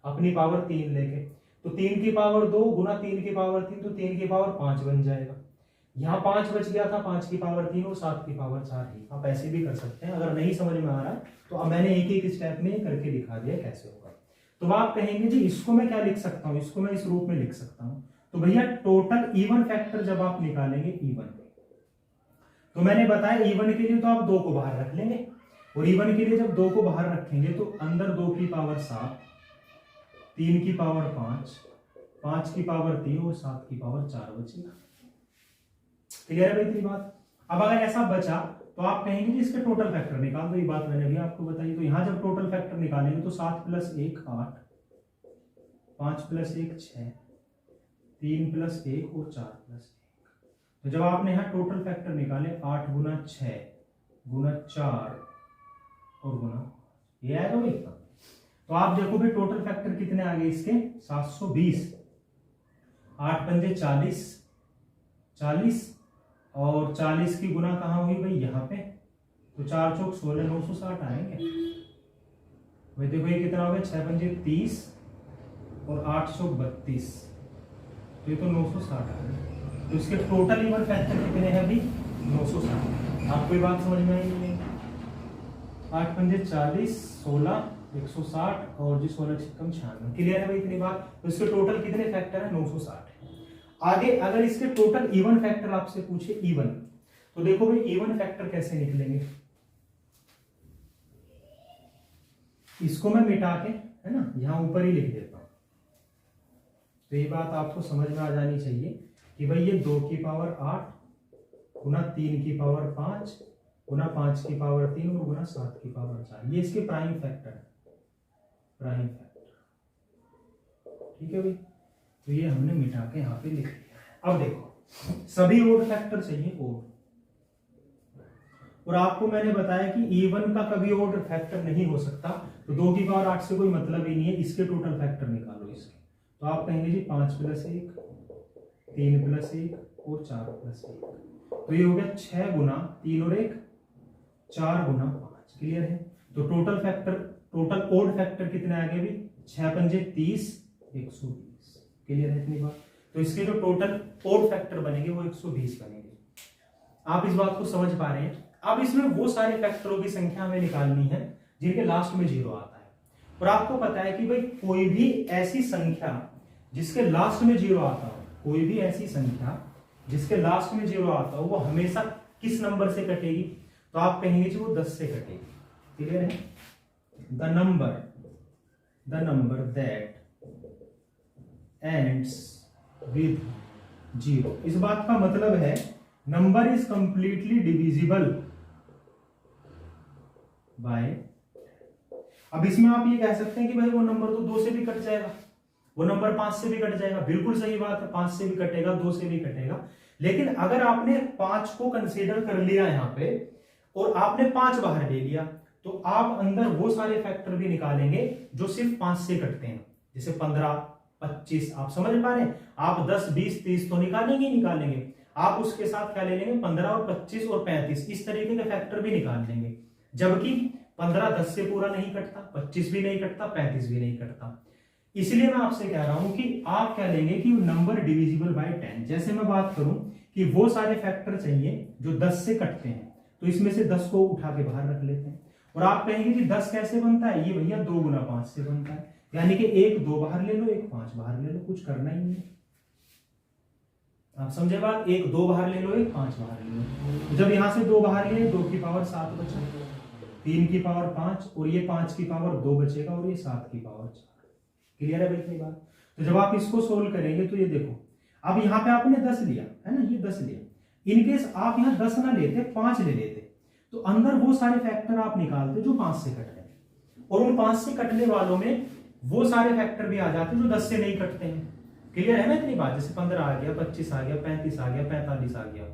Speaker 1: अपनी पावर 3 लेके, तो 3 की पावर 2 गुना 3 की पावर 3, तो 3 की पावर 5 बन जाएगा। यहाँ 5 बच गया था, 5 की पावर 3 और 7 की पावर 4 ही। आप ऐसे भी कर सकते हैं, अगर नहीं समझ में आ रहा तो अब मैंने एक एक स्टेप में करके दिखा दिया कैसे होगा। तो आप कहेंगे जी इसको मैं क्या लिख सकता हूँ, इसको मैं इस रूप में लिख सकता हूँ। तो भैया टोटल इवन फैक्टर जब आप निकालेंगे इवन, तो मैंने बताया इवन के लिए तो आप 2 को बाहर रख लेंगे, और इवन के लिए जब 2 को बाहर रखेंगे तो अंदर 2 की पावर 7, 3 की पावर 5, 5 की पावर 3 और 7 की पावर 4 बचेगा। क्लियर है भाई इतनी बात। अब अगर ऐसा बचा तो आप कहेंगे कि इसके टोटल फैक्टर निकाल दो, ये बात मैंने अभी आपको बताई। तो यहां जब टोटल फैक्टर निकालेंगे तो 7 + 1 8, 5 + 1 6, 3 + 1 और 4 + 1। तो जब आपने यहाँ टोटल फैक्टर निकाले 8 × 6 × 4 और गुना, ये आएगा भाई इतना। तो आप देखो भाई टोटल फैक्टर कितने आ गए इसके, 720। 8 पंजे 40, 40 और 40 की गुना कहाँ हुई भाई यहाँ पे, तो 4 चौक 16, 960 आएंगे भाई। देखो ये कितना हो गया, 6 पंजे 30 और 8 चौक 32, तो ये तो 960 आ गए। तो इसके टोटल इवन फैक्टर कितने हैं अभी, 960। आपको ये बात समझ में आई नहीं? 8 पंजे 40, 16, 160 और जी 16 कम 96। क्लियर है भाई इतनी बात। तो इसके टोटल कितने फैक्टर है, 960 है। आगे अगर इसके टोटल इवन फैक्टर आपसे पूछे इवन, तो देखो भाई इवन फैक्टर कैसे निकलेंगे। इसको मैं मिटा के, है ना, यहां ऊपर ही लिख देता हूं। तो ये बात आपको समझ में आ जानी चाहिए कि भाई ये 2 की पावर 8 गुना 3 की पावर 5 गुना 5 की पावर 3 और गुना 7 की पावर 4, ये इसके प्राइम फैक्टर है, प्राइम फैक्टर। ठीक है भाई, तो ये हमने मिटा के यहाँ पे लिख दिया। अब देखो सभी ओड फैक्टर चाहिए, ओड। और आपको मैंने बताया कि इवन का कभी ओड फैक्टर नहीं हो सकता, तो 2 की पावर 8 से कोई मतलब ही नहीं है। इसके टोटल फैक्टर निकालो इसके, तो आप कहेंगे जी 5 + 1, 3 + 1 और 4 + 1, तो ये हो गया 6 गुना 3 और 1, 4 गुना 5। क्लियर है। तो total factor, total odd factor कितने आ गए भी, 6 पंजे 30, 120। क्लियर है इतनी बात। तो इसके जो टोटल ओड फैक्टर बनेंगे वो 120 बनेंगे। आप इस बात को समझ पा रहे हैं। अब इसमें वो सारे फैक्टरों की संख्या हमें निकालनी है जिनके लास्ट में 0 आता है। और आपको पता है कि भाई कोई भी ऐसी संख्या जिसके लास्ट में 0 आता हो, कोई भी ऐसी संख्या जिसके लास्ट में 0 आता हो, वो हमेशा किस नंबर से कटेगी, तो आप कहेंगे जी वो 10 से कटेगी। क्लियर है। The number that ends with 0, इस बात का मतलब है number is completely divisible by. अब इसमें आप ये कह सकते हैं कि भाई वो नंबर तो 2 से भी कट जाएगा, वो नंबर 5 से भी कट जाएगा। बिल्कुल सही बात है, 5 से भी कटेगा, 2 से भी कटेगा। लेकिन अगर आपने 5 को कंसीडर कर लिया यहां पे और आपने 5 बाहर ले लिया, तो आप अंदर वो सारे फैक्टर भी निकालेंगे जो सिर्फ 5 से कटते हैं, जैसे 15, 25। आप समझ पा रहे हैं। आप 10, 20, 30 तो निकालेंगे। आप उसके साथ क्या ले लेंगे, 15 और 25 और 35, इस तरीके के फैक्टर भी निकाल लेंगे। जबकि 15 10 से पूरा नहीं कटता, 25 भी नहीं कटता, 35 भी नहीं कटता। इसलिए मैं आपसे कह रहा हूं कि आप क्या लेंगे कि नंबर डिविजिबल बाय 10। जैसे मैं बात करूं कि वो सारे फैक्टर चाहिए जो 10 से कटते हैं, तो इसमें से 10 को उठा के बाहर रख लेते हैं। और आप कहेंगे कि 10 कैसे बनता है, ये भैया 2 गुना 5 से बनता है। यानी कि 1 2 बाहर ले लो, 1 5 बाहर ले लो, कुछ करना ही नहीं। आप समझे बात। 1 2 बाहर ले लो, 1 5 बाहर ले लो। जब यहां से 2 बाहर लिए, 2 की पावर 7 बचा, 3 की पावर 5 और ये 5 की पावर 2 बचेगा और ये 7 की पावर 4। क्लियर है भाई इतनी बात। तो जब आप इसको सोल्व करेंगे तो ये देखो, अब यहाँ पे आपने 10 लिया है ना, ये 10 लिया। इनकेस आप यहाँ 10 ना लेते, 5 ले लेते, तो अंदर वो सारे फैक्टर आप निकालते जो 5 से कट रहे हैं, और उन 5 से कटने वालों में वो सारे फैक्टर भी आ जाते जो 10 से नहीं कटते हैं। क्लियर है ना इतनी बात। जैसे 15 आ गया, 25 आ गया, 35 आ गया, 45 आ गया।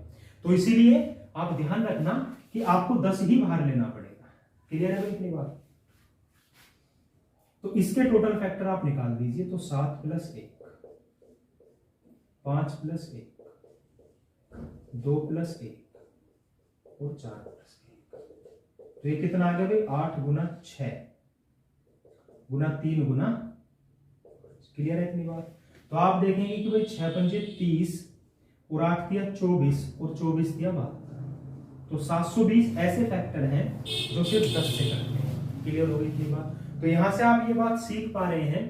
Speaker 1: तो इसीलिए आप ध्यान रखना कि आपको 10 ही बाहर लेना पड़ेगा। क्लियर है भाई इतनी बात। तो इसके टोटल फैक्टर आप निकाल दीजिए। तो 7 + 1, 5 + 1, 2 + 1 और 4 + 1। तो ये कितना आ गया भाई, 8 गुना 6 गुना 3 गुना 5। क्लियर है इतनी बात। तो आप देखेंगे कि भाई 6 पंजे 30 और 8 दिया 24 और 24 दिया 72। तो 720 ऐसे फैक्टर हैं जो सिर्फ 10 से कटते हैं। क्लियर हो गई थी बात? तो यहां से आप ये बात सीख पा रहे हैं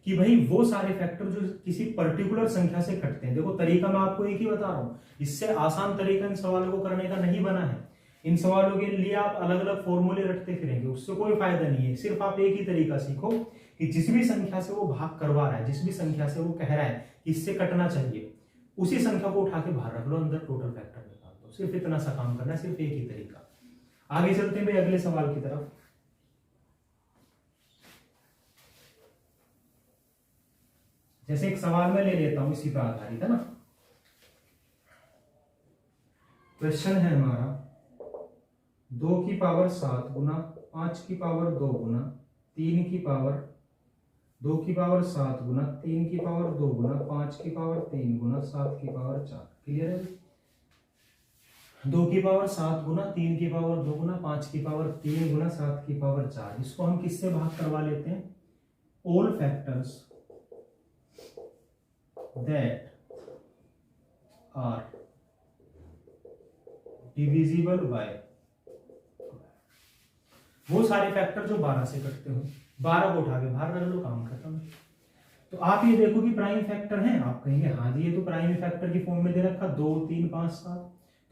Speaker 1: कि भाई वो सारे फैक्टर जो किसी पर्टिकुलर संख्या से कटते हैं। देखो तरीका मैं आपको एक ही बता रहा हूं, इससे आसान तरीका इन सवालों को करने का नहीं बना है। इन सवालों के लिए आप अलग अलग फॉर्मूले रटते फिरेंगे, उससे कोई फायदा नहीं है। सिर्फ आप एक ही तरीका सीखो कि जिस भी संख्या से वो भाग करवा रहा है, जिस भी संख्या से वो कह रहा है कि इससे कटना चाहिए, उसी संख्या को उठा के बाहर रख लो, अंदर टोटल फैक्टर निकाल दो। सिर्फ इतना सा काम करना है, सिर्फ एक ही तरीका। आगे चलते हैं भाई अगले सवाल की तरफ। जैसे एक सवाल मैं ले लेता हूं, इसी पर आधारित है ना। क्वेश्चन है हमारा 2 की पावर 7 गुना 5 की पावर 2 गुना 3 की पावर 2 की पावर 7 गुना 3 की पावर 2 गुना 5 की पावर 3 गुना 7 की पावर 4। क्लियर है? 2 की पावर 7 गुना 3 की पावर 2 गुना 5 की पावर 3 गुना 7 की पावर 4। इसको हम किससे भाग करवा लेते हैं? All factors that are divisible by, वो सारे फैक्टर जो 12 से कटते हो, 12 को उठा के बाहर रख लो, काम खत्म। तो आप ये देखो कि प्राइम फैक्टर है, आप कहेंगे हाँ जी ये तो प्राइम फैक्टर की फॉर्म में दे रखा 2 3 5 7।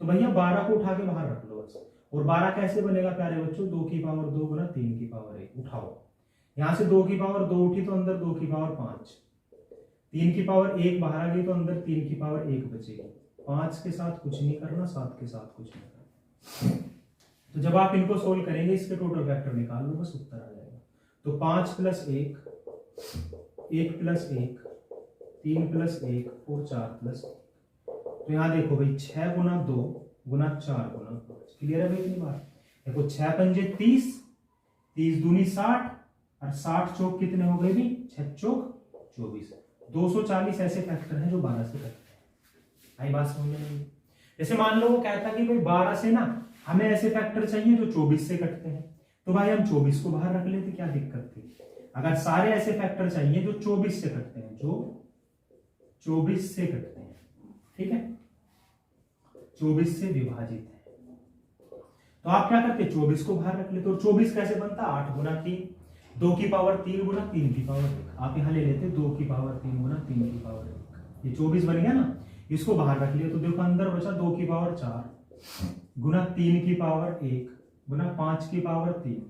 Speaker 1: तो भैया 12 को उठा के बाहर रख लो बस। और 12 कैसे बनेगा प्यारे बच्चों? 2 की पावर 2 गुना 3 की पावर 1। उठाओ, यहां से 2 की पावर 2 उठी तो अंदर 2 की पावर 5, 3 की पावर 1 बाहर आ गई तो अंदर 3 की पावर 1 बचेगी। 5 के साथ कुछ नहीं करना, 7 के साथ कुछ नहीं करना। तो जब आप इनको सोल्व करेंगे, इसके टोटल फैक्टर निकाल लो, बस उत्तर आ जाएगा। तो 5 प्लस 1, 1 प्लस 1, 3 प्लस 1 और 4 प्लस 1। तो यहां देखो भाई 6 गुना 2 गुना 4 गुना 5। क्लियर है भाई इतनी बात? देखो 6 पंजे 30, 30 दूनी 60 और 60 चौक कितने हो गए भी? 6 चौक 24। 240 ऐसे फैक्टर हैं जो 12 से कटते हैं। आई बात समझ में नहीं? जैसे मान लो वो कहता कि भाई 12 से ना हमें ऐसे फैक्टर चाहिए जो 24 से कटते हैं, तो भाई हम 24 को बाहर रख लेते, क्या दिक्कत थी? अगर सारे ऐसे फैक्टर चाहिए जो 24 से कटते हैं, जो 24 से कटते हैं, ठीक है, 24 से विभाजित है, तो आप क्या करते? 24 को बाहर रख लेते। और 24 कैसे बनता? 8 गुना 3, 2 की पावर 3 गुना 3 की पावर 1। आप यहां ले लेते 2 की पावर 3 गुना 3 की पावर 1। ये 24 बन गया ना, इसको बाहर रख लिया तो देखो अंदर बचा 2 की पावर 4 गुना 3 की पावर 1 गुना 5 की पावर 3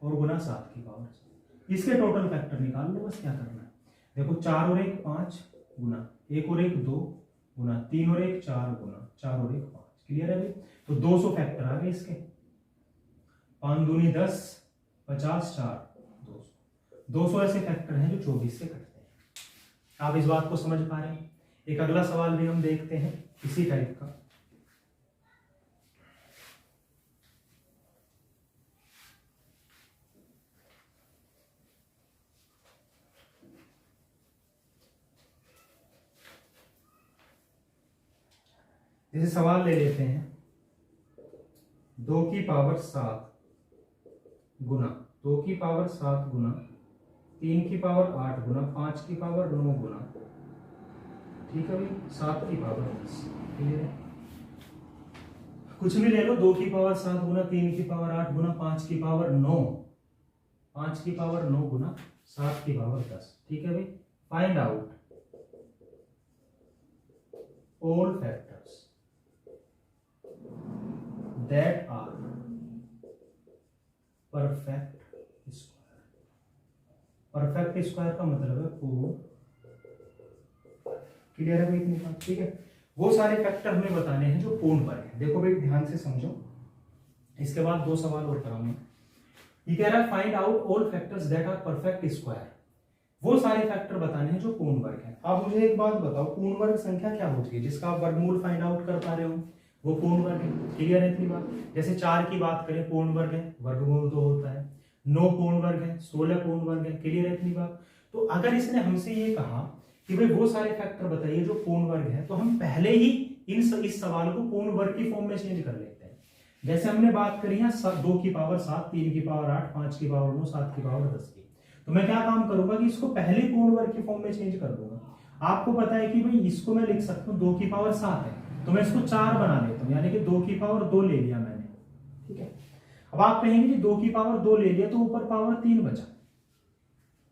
Speaker 1: और गुना 7 की पावर 4। इसके टोटल फैक्टर निकाल लो, बस क्या करना है। देखो 4 और 1 5 गुना 1 और 1 2 गुना 3 और 1 4 गुना 4 और 1 5। क्लियर है भाई? तो 200 फैक्टर आ गए इसके। 5 दूनी 10, 50 4 200 ऐसे फैक्टर हैं जो 24 से कटते हैं। आप इस बात को समझ पा रहे हैं? एक अगला सवाल भी हम देखते हैं इसी टाइप का। जैसे सवाल ले लेते हैं 2 की पावर 7 गुना 2 की पावर 7 गुना 3 की पावर 8 गुना 5 की पावर 9 गुना, ठीक है भाई, 7 की पावर 10। क्लियर है? कुछ भी ले लो, 2 की पावर 7 गुना 3 की पावर 8 गुना 5 की पावर 9, 5 की पावर 9 गुना 7 की पावर 10। ठीक है भाई? Find out all factors that are perfect square। Perfect square का मतलब है पूर्ण। क्लियर है भाई इतनी बात? ठीक है, वो सारे फैक्टर हमें बताने हैं जो पूर्ण वर्ग है। देखो भाई ध्यान से समझो, इसके बाद 2 सवाल और कराऊंगा। ये कह रहा है find out all factors that are perfect square. वो सारे फैक्टर बताने हैं जो पूर्ण वर्ग है। आप मुझे एक बात बताओ, पूर्ण वर्ग संख्या क्या होती है जिसका आप वर्गमूल फाइंड आउट कर पा रहे हो? वो पूर्ण वर्ग है। क्लियर है इतनी बात? जैसे 4 की बात करें, पूर्ण वर्ग है, वर्गमूल 2 होता है। 9 पूर्ण वर्ग है, 16 पूर्ण वर्ग है। क्लियर है इतनी बात? तो अगर इसने हमसे ये कहा कि भाई वो सारे फैक्टर बताइए जो पूर्ण वर्ग है, तो हम पहले ही इस सवाल को पूर्ण वर्ग की फॉर्म में चेंज कर लेते हैं। जैसे हमने बात करी है 2 की पावर 7, 3 की पावर 8, 5 की पावर 9, 7 की पावर 10 की, तो मैं क्या काम करूंगा कि इसको पहले पूर्ण वर्ग की फॉर्म में चेंज कर दूंगा। आपको पता है कि भाई इसको मैं लिख सकता हूँ 2 की पावर 7 है, तो मैं इसको 4 बना लेता हूँ, यानी कि 2 की पावर 2 ले लिया मैंने, ठीक है। अब आप कहेंगे कि 2 की पावर 2 ले लिया तो ऊपर पावर 3 बचा,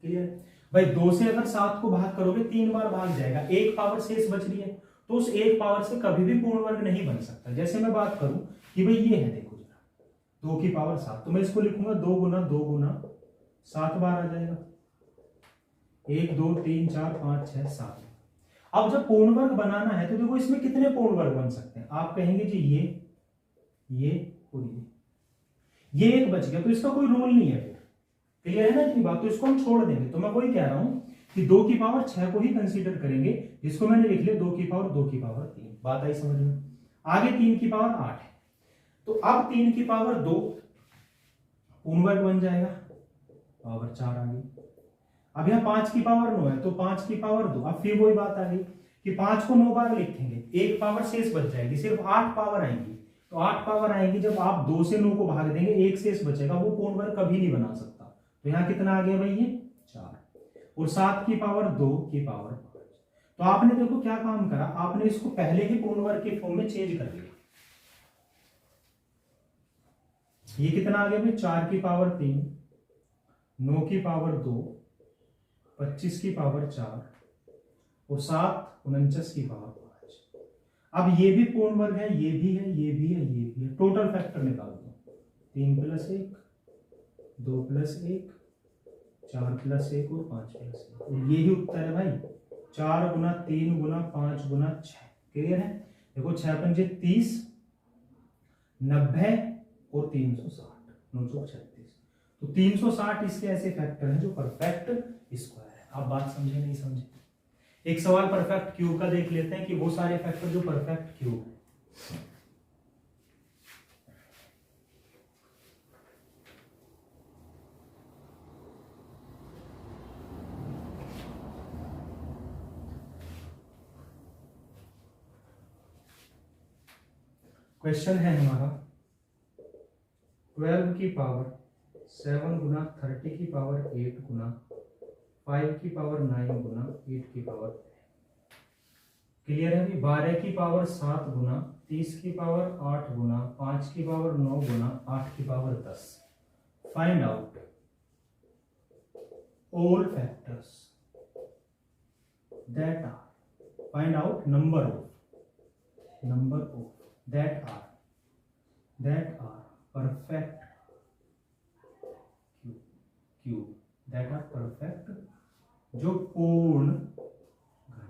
Speaker 1: क्लियर है भाई। 2 से अगर 7 को भाग करोगे 3 बार भाग जाएगा, एक पावर शेष बच रही है, तो उस एक पावर से कभी भी पूर्ण वर्ग नहीं बन सकता। जैसे मैं बात करूं कि भाई ये है, देखो जरा 2 की पावर 7, तो मैं इसको लिखूंगा 2 गुना 2 गुना 7 बार आ जाएगा, 1 2 3 4 5 6 7। अब जब पूर्ण वर्ग बनाना है तो देखो इसमें कितने पूर्ण वर्ग बन सकते हैं। आप कहेंगे जी ये और ये एक बच गया, तो इसका कोई रोल नहीं है, फिर क्लियर है ना इतनी बात, तो इसको हम छोड़ देंगे। तो मैं वही कह रहा हूं कि 2 की पावर 6 को ही कंसीडर करेंगे, जिसको मैंने लिख लिया 2 की पावर 2 की पावर 3। बात आई समझ में। आगे 3 की पावर 8 है, तो अब 3 की पावर 2 पूर्ण वर्ग बन जाएगा, पावर 4 आ गई। अब यहाँ 5 की पावर 9 है, तो 5 की पावर 2। अब फिर वही बात आ गई कि 5 को 9 बार लिखेंगे, एक पावर शेष बच जाएगी, सिर्फ 8 पावर आएंगी। तो 8 पावर आएगी, जब आप 2 से 9 को भाग देंगे एक शेष बचेगा, वो पूर्ण वर्ग कभी नहीं बना सकता। तो यहाँ कितना आ गया भाई, ये 4। और 7 की पावर 2 की पावर 5। तो आपने देखो क्या काम करा, आपने इसको पहले ही पूर्ण वर्ग के फॉर्म में चेंज कर लिया। ये कितना आ गया भाई, 4 की पावर 3, 9 की पावर 2, 25 की पावर 4 और 7 49 की पावर 5। अब ये भी पूर्ण वर्ग है, ये भी है, ये भी है, ये भी है। टोटल फैक्टर निकाल दो, 3 + 1, 2 + 1, 4 + 1 और 5 + 1। और यही उत्तर है भाई, 4 गुना 3 गुना 5 गुना 6। क्लियर है। देखो 6 पंजे 30, 90 और 360, 936। तो 360 इसके ऐसे फैक्टर हैं जो परफेक्ट स्क्वायर है। आप बात समझे नहीं समझे। एक सवाल परफेक्ट क्यूब का देख लेते हैं कि वो सारे फैक्टर जो परफेक्ट क्यूब है। क्वेश्चन है हमारा 12 की पावर 7 गुना 30 की पावर 8 गुना 5 की पावर 9 गुना 8 की पावर। क्लियर है अभी। 12 की पावर 7 गुना 30 की पावर 8 गुना 5 की पावर 9 गुना 8 की power 10। Find out all factors that are, find out number of that are perfect cube, that are perfect, जो पूर्ण घन।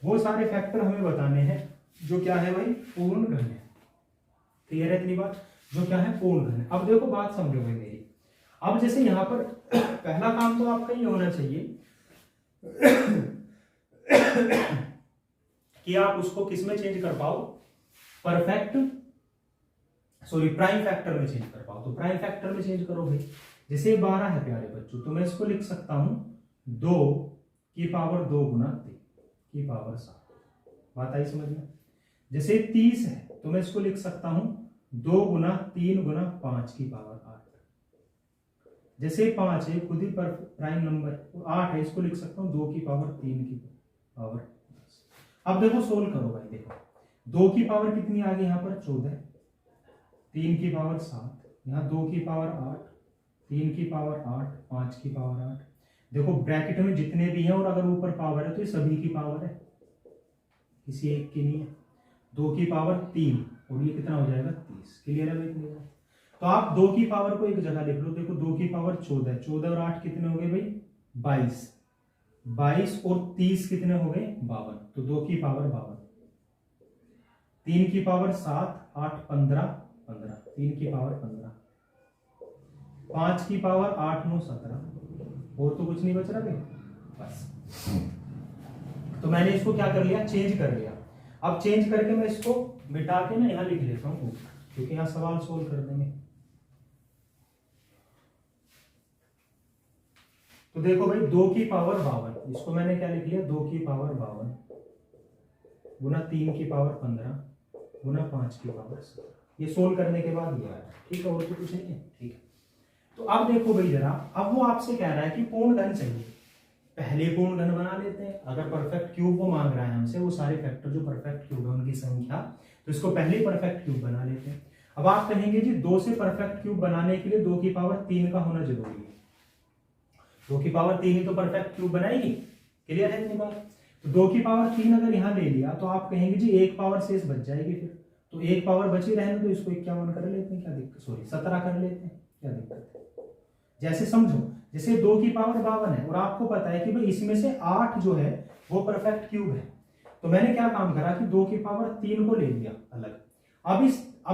Speaker 1: वो सारे फैक्टर हमें बताने हैं जो क्या है भाई, पूर्ण घन है। क्लियर है इतनी बात, जो क्या है पूर्ण घन है। अब देखो बात समझो भाई मेरी। अब जैसे यहां पर पहला काम तो आपका ये होना चाहिए कि आप उसको किस में चेंज कर पाओ, प्राइम फैक्टर में चेंज कर पाओ। तो प्राइम फैक्टर में चेंज करो भाई। जैसे 12 है प्यारे बच्चों, तो मैं इसको लिख सकता हूं 2 की पावर 2 गुना 3 की पावर 7। बात आई समझ में। जैसे 30 है तो मैं इसको लिख सकता हूं 2 गुना 3 गुना 5 की पावर 8। जैसे 5 है खुद ही पर प्राइम नंबर, 8 है इसको लिख सकता हूं 2 की पावर 3 की पावर 10। अब देखो सोल्व करो भाई। देखो 2 की पावर कितनी आ गई यहाँ पर 14, 3 की पावर 7, यहाँ 2 की पावर 8, 3 की पावर 8, 5 की पावर 8। देखो ब्रैकेट में जितने भी हैं और अगर ऊपर पावर है तो ये सभी की पावर है, किसी एक की नहीं है। 2 की पावर 3 और ये कितना हो जाएगा 30। क्लियर है भाई, क्लियर है। तो आप 2 की पावर को एक जगह लिख लो। देखो 2 की पावर 14, 14 और 8 कितने हो गए भाई 22, 22 और 30 कितने हो गए 52। तो 2 की पावर 52। 3 की पावर 7, 8 15 15, 3 की पावर 15, 5 की पावर 8 9 17। और तो कुछ नहीं बच रहा भाई बस। तो मैंने इसको क्या कर लिया, चेंज कर लिया। अब चेंज करके मैं इसको मिटा के ना यहां लिख लेता हूं, क्योंकि यहां सवाल सोल्व कर देंगे। तो देखो भाई 2 की पावर 52, इसको मैंने क्या लिख लिया 2 की पावर 52 गुना 3 की पावर 15 गुना 5 की पावर 17। ये सोल्व करने के बाद ये आया। ठीक है, और तो कुछ नहीं है। ठीक है, तो अब देखो भाई जरा, अब वो आपसे कह रहा है कि पूर्ण घन चाहिए। पहले पूर्ण घन बना लेते हैं। अगर परफेक्ट क्यूब वो मांग रहा है हमसे, वो सारे फैक्टर जो परफेक्ट क्यूब है उनकी संख्या, तो इसको पहले परफेक्ट क्यूब बना लेते हैं। अब आप कहेंगे जी 2 से परफेक्ट क्यूब बनाने के लिए 2 की पावर 3 का होना जरूरी है। 2 की पावर 3 ही तो परफेक्ट क्यूब बनाएगी। क्लियर है इतनी बात? तो 2 की पावर 3 अगर यहां ले लिया तो आप कहेंगे जी 1 पावर शेष बच जाएगी। फिर तो 1 पावर बची रहने तो इसको 51 कर लेते हैं, क्या दिक्कत, सॉरी 17 कर लेते हैं, क्या दिक्कत है। जैसे समझो, जैसे 2 की पावर 52 है और आपको पता है कि भाई इसमें से 8 जो है वो परफेक्ट क्यूब है, तो मैंने क्या काम करा कि 2 की पावर 3 को ले लिया अलग। अब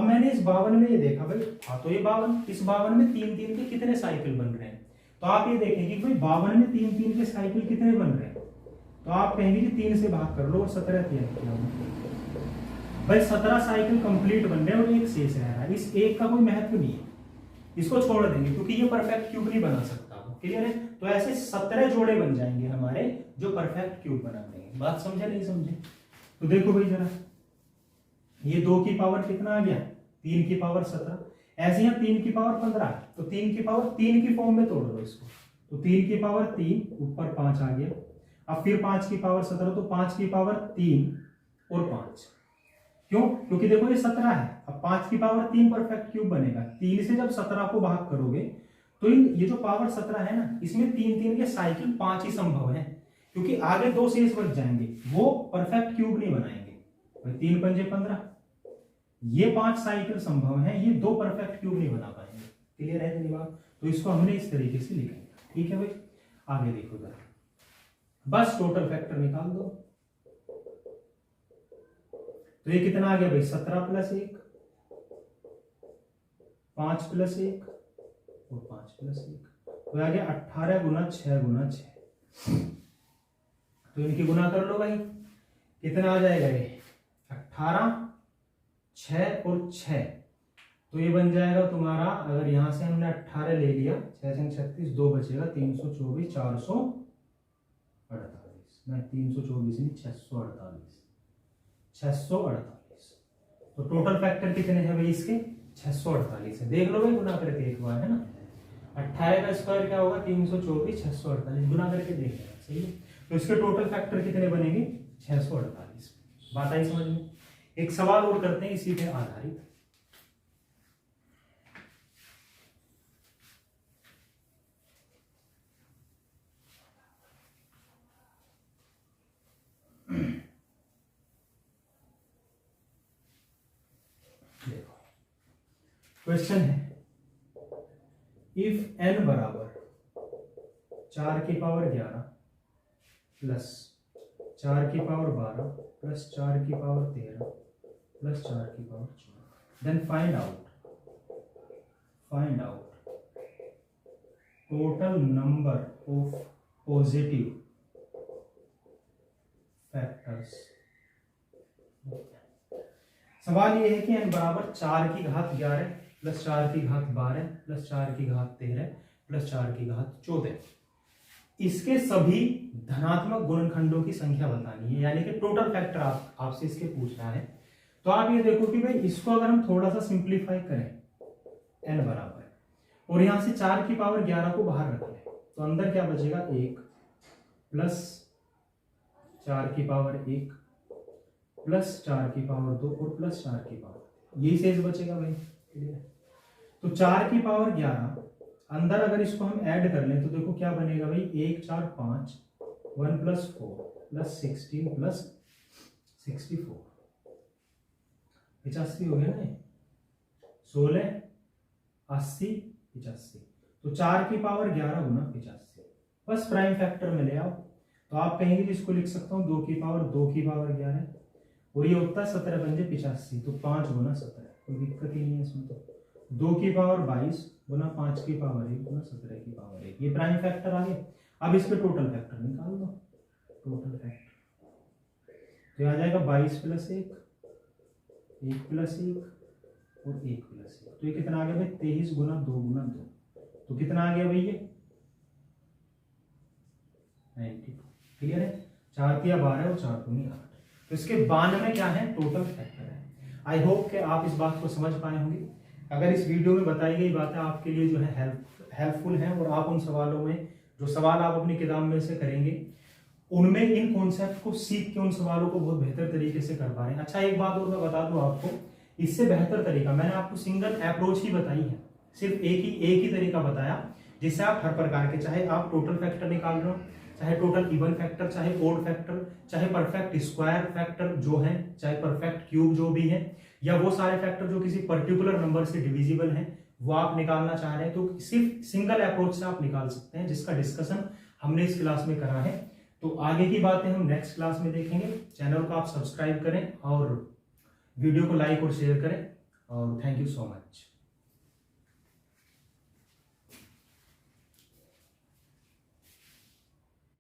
Speaker 1: मैंने इस 52 में ये देखा भाई, हाँ तो ये 52, इस 52 में 3 के कितने साइकिल बन रहे हैं, तो आप ये देखेंगे कि भाई 52 में 3 के साइकिल कितने बन रहे हैं, तो आप कहेंगे कि 3 से भाग कर लो और 17 किया भाई 17 साइकिल कंप्लीट बन रहे हैं और एक शेष रह रहा है। इस एक का कोई महत्व नहीं है, इसको छोड़ देंगे क्योंकि ये परफेक्ट क्यूब नहीं बना सकता। क्लियर है? तो ऐसे 17 जोड़े बन जाएंगे हमारे जो परफेक्ट क्यूब बनाते हैं। बात समझे नहीं समझे? तो देखो भाई जरा, ये 2 की पावर कितना आ गया, 3 की पावर 17, ऐसे यहाँ 3 की पावर 15, तो 3 की पावर 3 की फॉर्म में तोड़ दो इसको, तो 3 की पावर 3 ऊपर 5 आ गया। अब फिर 5 की पावर 17, तो 5 की पावर 3 और 5, क्यों? क्योंकि देखो ये 17 है, अब 5 की पावर 3 परफेक्ट क्यूब बनेगा। 3 से जब 17 को भाग करोगे तो ये जो पावर 17 है ना, इसमें 3 के साइकिल 5 ही संभव है, क्योंकि आगे 2 शेष बच जाएंगे, वो परफेक्ट क्यूब नहीं बनाएंगे। 3 पंजे 15, ये 5 साइकिल संभव है, ये 2 परफेक्ट क्यूब नहीं बना पाएंगे। क्लियर है मेरी बात? तो इसको हमने इस तरीके से लिखेंगे। ठीक है भाई, आगे देखो जरा, बस टोटल फैक्टर निकाल दो। तो ये कितना आ गया भाई, 17 प्लस 1, 5 प्लस 1 और 5 प्लस 1, तो आ गया 18 गुना 6 गुना 6। तो इनकी गुना कर लो भाई, कितना आ जाएगा ये 18, 6 और 6, तो ये बन जाएगा तुम्हारा, अगर यहां से हमने 18 ले लिया, 6 से 36, 2 बचेगा, 324, 448, मैं 324 नहीं 648, 648। तो टोटल फैक्टर कितने हैं भाई इसके, 648 है। देख लो भाई गुना करके एक बार, है ना, 18 का स्क्वायर क्या होगा, 324, 648, गुना करके देख लेना। सही है? तो इसके टोटल फैक्टर कितने बनेंगे, 648। बात आई समझ में? एक सवाल और करते हैं इसी पे आधारित। देखो क्वेश्चन है, इफ n बराबर 4 की पावर 11 प्लस 4 की पावर 12 प्लस 4 की पावर 13 प्लस 4 की power 14, then find out total number of positive factors. सवाल ये है कि n बराबर 4 की घात 11 प्लस 4 की घात 12 प्लस 4 की घात 13 प्लस 4 की घात 14, इसके सभी धनात्मक गुणनखंडों की संख्या बतानी है, यानी कि टोटल फैक्टर आपसे इसके पूछ रहा है। तो आप ये देखो कि भाई इसको अगर हम थोड़ा सा सिंप्लीफाई करें, n बराबर, और यहां से 4 की पावर 11 को बाहर रख लें, तो अंदर क्या बचेगा, 1 प्लस 4 की पावर 1 प्लस 4 की पावर 2 और प्लस 4 की पावर, यही शेष बचेगा भाई। क्लियर? तो 4 की पावर 11 अंदर अगर इसको हम ऐड कर लें तो देखो क्या बनेगा भाई, 1 4 5, 1 प्लस 4 प्लस 16 प्लस 64, 85 हो गया ना, 16 80 85, तो 4 की पावर 11 गुना 85, बस प्राइम फैक्टर में ले आओ। तो आप कहेंगे कि इसको लिख सकता हूँ 2 की पावर 11 और ये होता है 17 पंजे 85, तो 5 गुना 17, कोई दिक्कत ही नहीं है इसमें। तो 2 की पावर 22 गुना 5 की पावर 1 गुना 17 की पावर 1, ये प्राइम फैक्टर आ गए। अब इसके टोटल फैक्टर निकाल दो, टोटल फैक्टर तो आ जाएगा 22 प्लस 1, 1 प्लस 1 और 1 प्लस 1, तो ये कितना आ गया भाई, 23 गुना 2 गुना 2, तो कितना आ गया भाई ये 92। क्लियर है? 4 तिया 12 और 4 दूनी 8, तो इसके 92 में क्या है, टोटल फैक्टर है। आई होप कि आप इस बात को समझ पाए होंगे। अगर इस वीडियो में बताई गई बातें आपके लिए जो है हेल्पफुल हैं और आप उन सवालों में जो सवाल आप अपनी किताब में से करेंगे उनमें इन कॉन्सेप्ट को सीख के उन सवालों को बहुत बेहतर तरीके से कर पा रहे हैं। अच्छा, एक बात और मैं बता दूं आपको, इससे बेहतर तरीका मैंने आपको सिंगल अप्रोच ही बताई है, सिर्फ एक ही तरीका बताया जिससे आप हर प्रकार के, चाहे आप टोटल फैक्टर निकाल रहे हो, चाहे टोटल इवन फैक्टर, चाहे ओड फैक्टर, चाहे परफेक्ट स्क्वायर फैक्टर जो है, चाहे परफेक्ट क्यूब जो भी है, या वो सारे फैक्टर जो किसी पर्टिकुलर नंबर से डिविजिबल हैं वो आप निकालना चाह रहे हैं, तो सिर्फ सिंगल अप्रोच से आप निकाल सकते हैं, जिसका डिस्कशन हमने इस क्लास में करा है। तो आगे की बातें हम नेक्स्ट क्लास में देखेंगे। चैनल को आप सब्सक्राइब करें और वीडियो को लाइक और शेयर करें, और थैंक यू सो मच।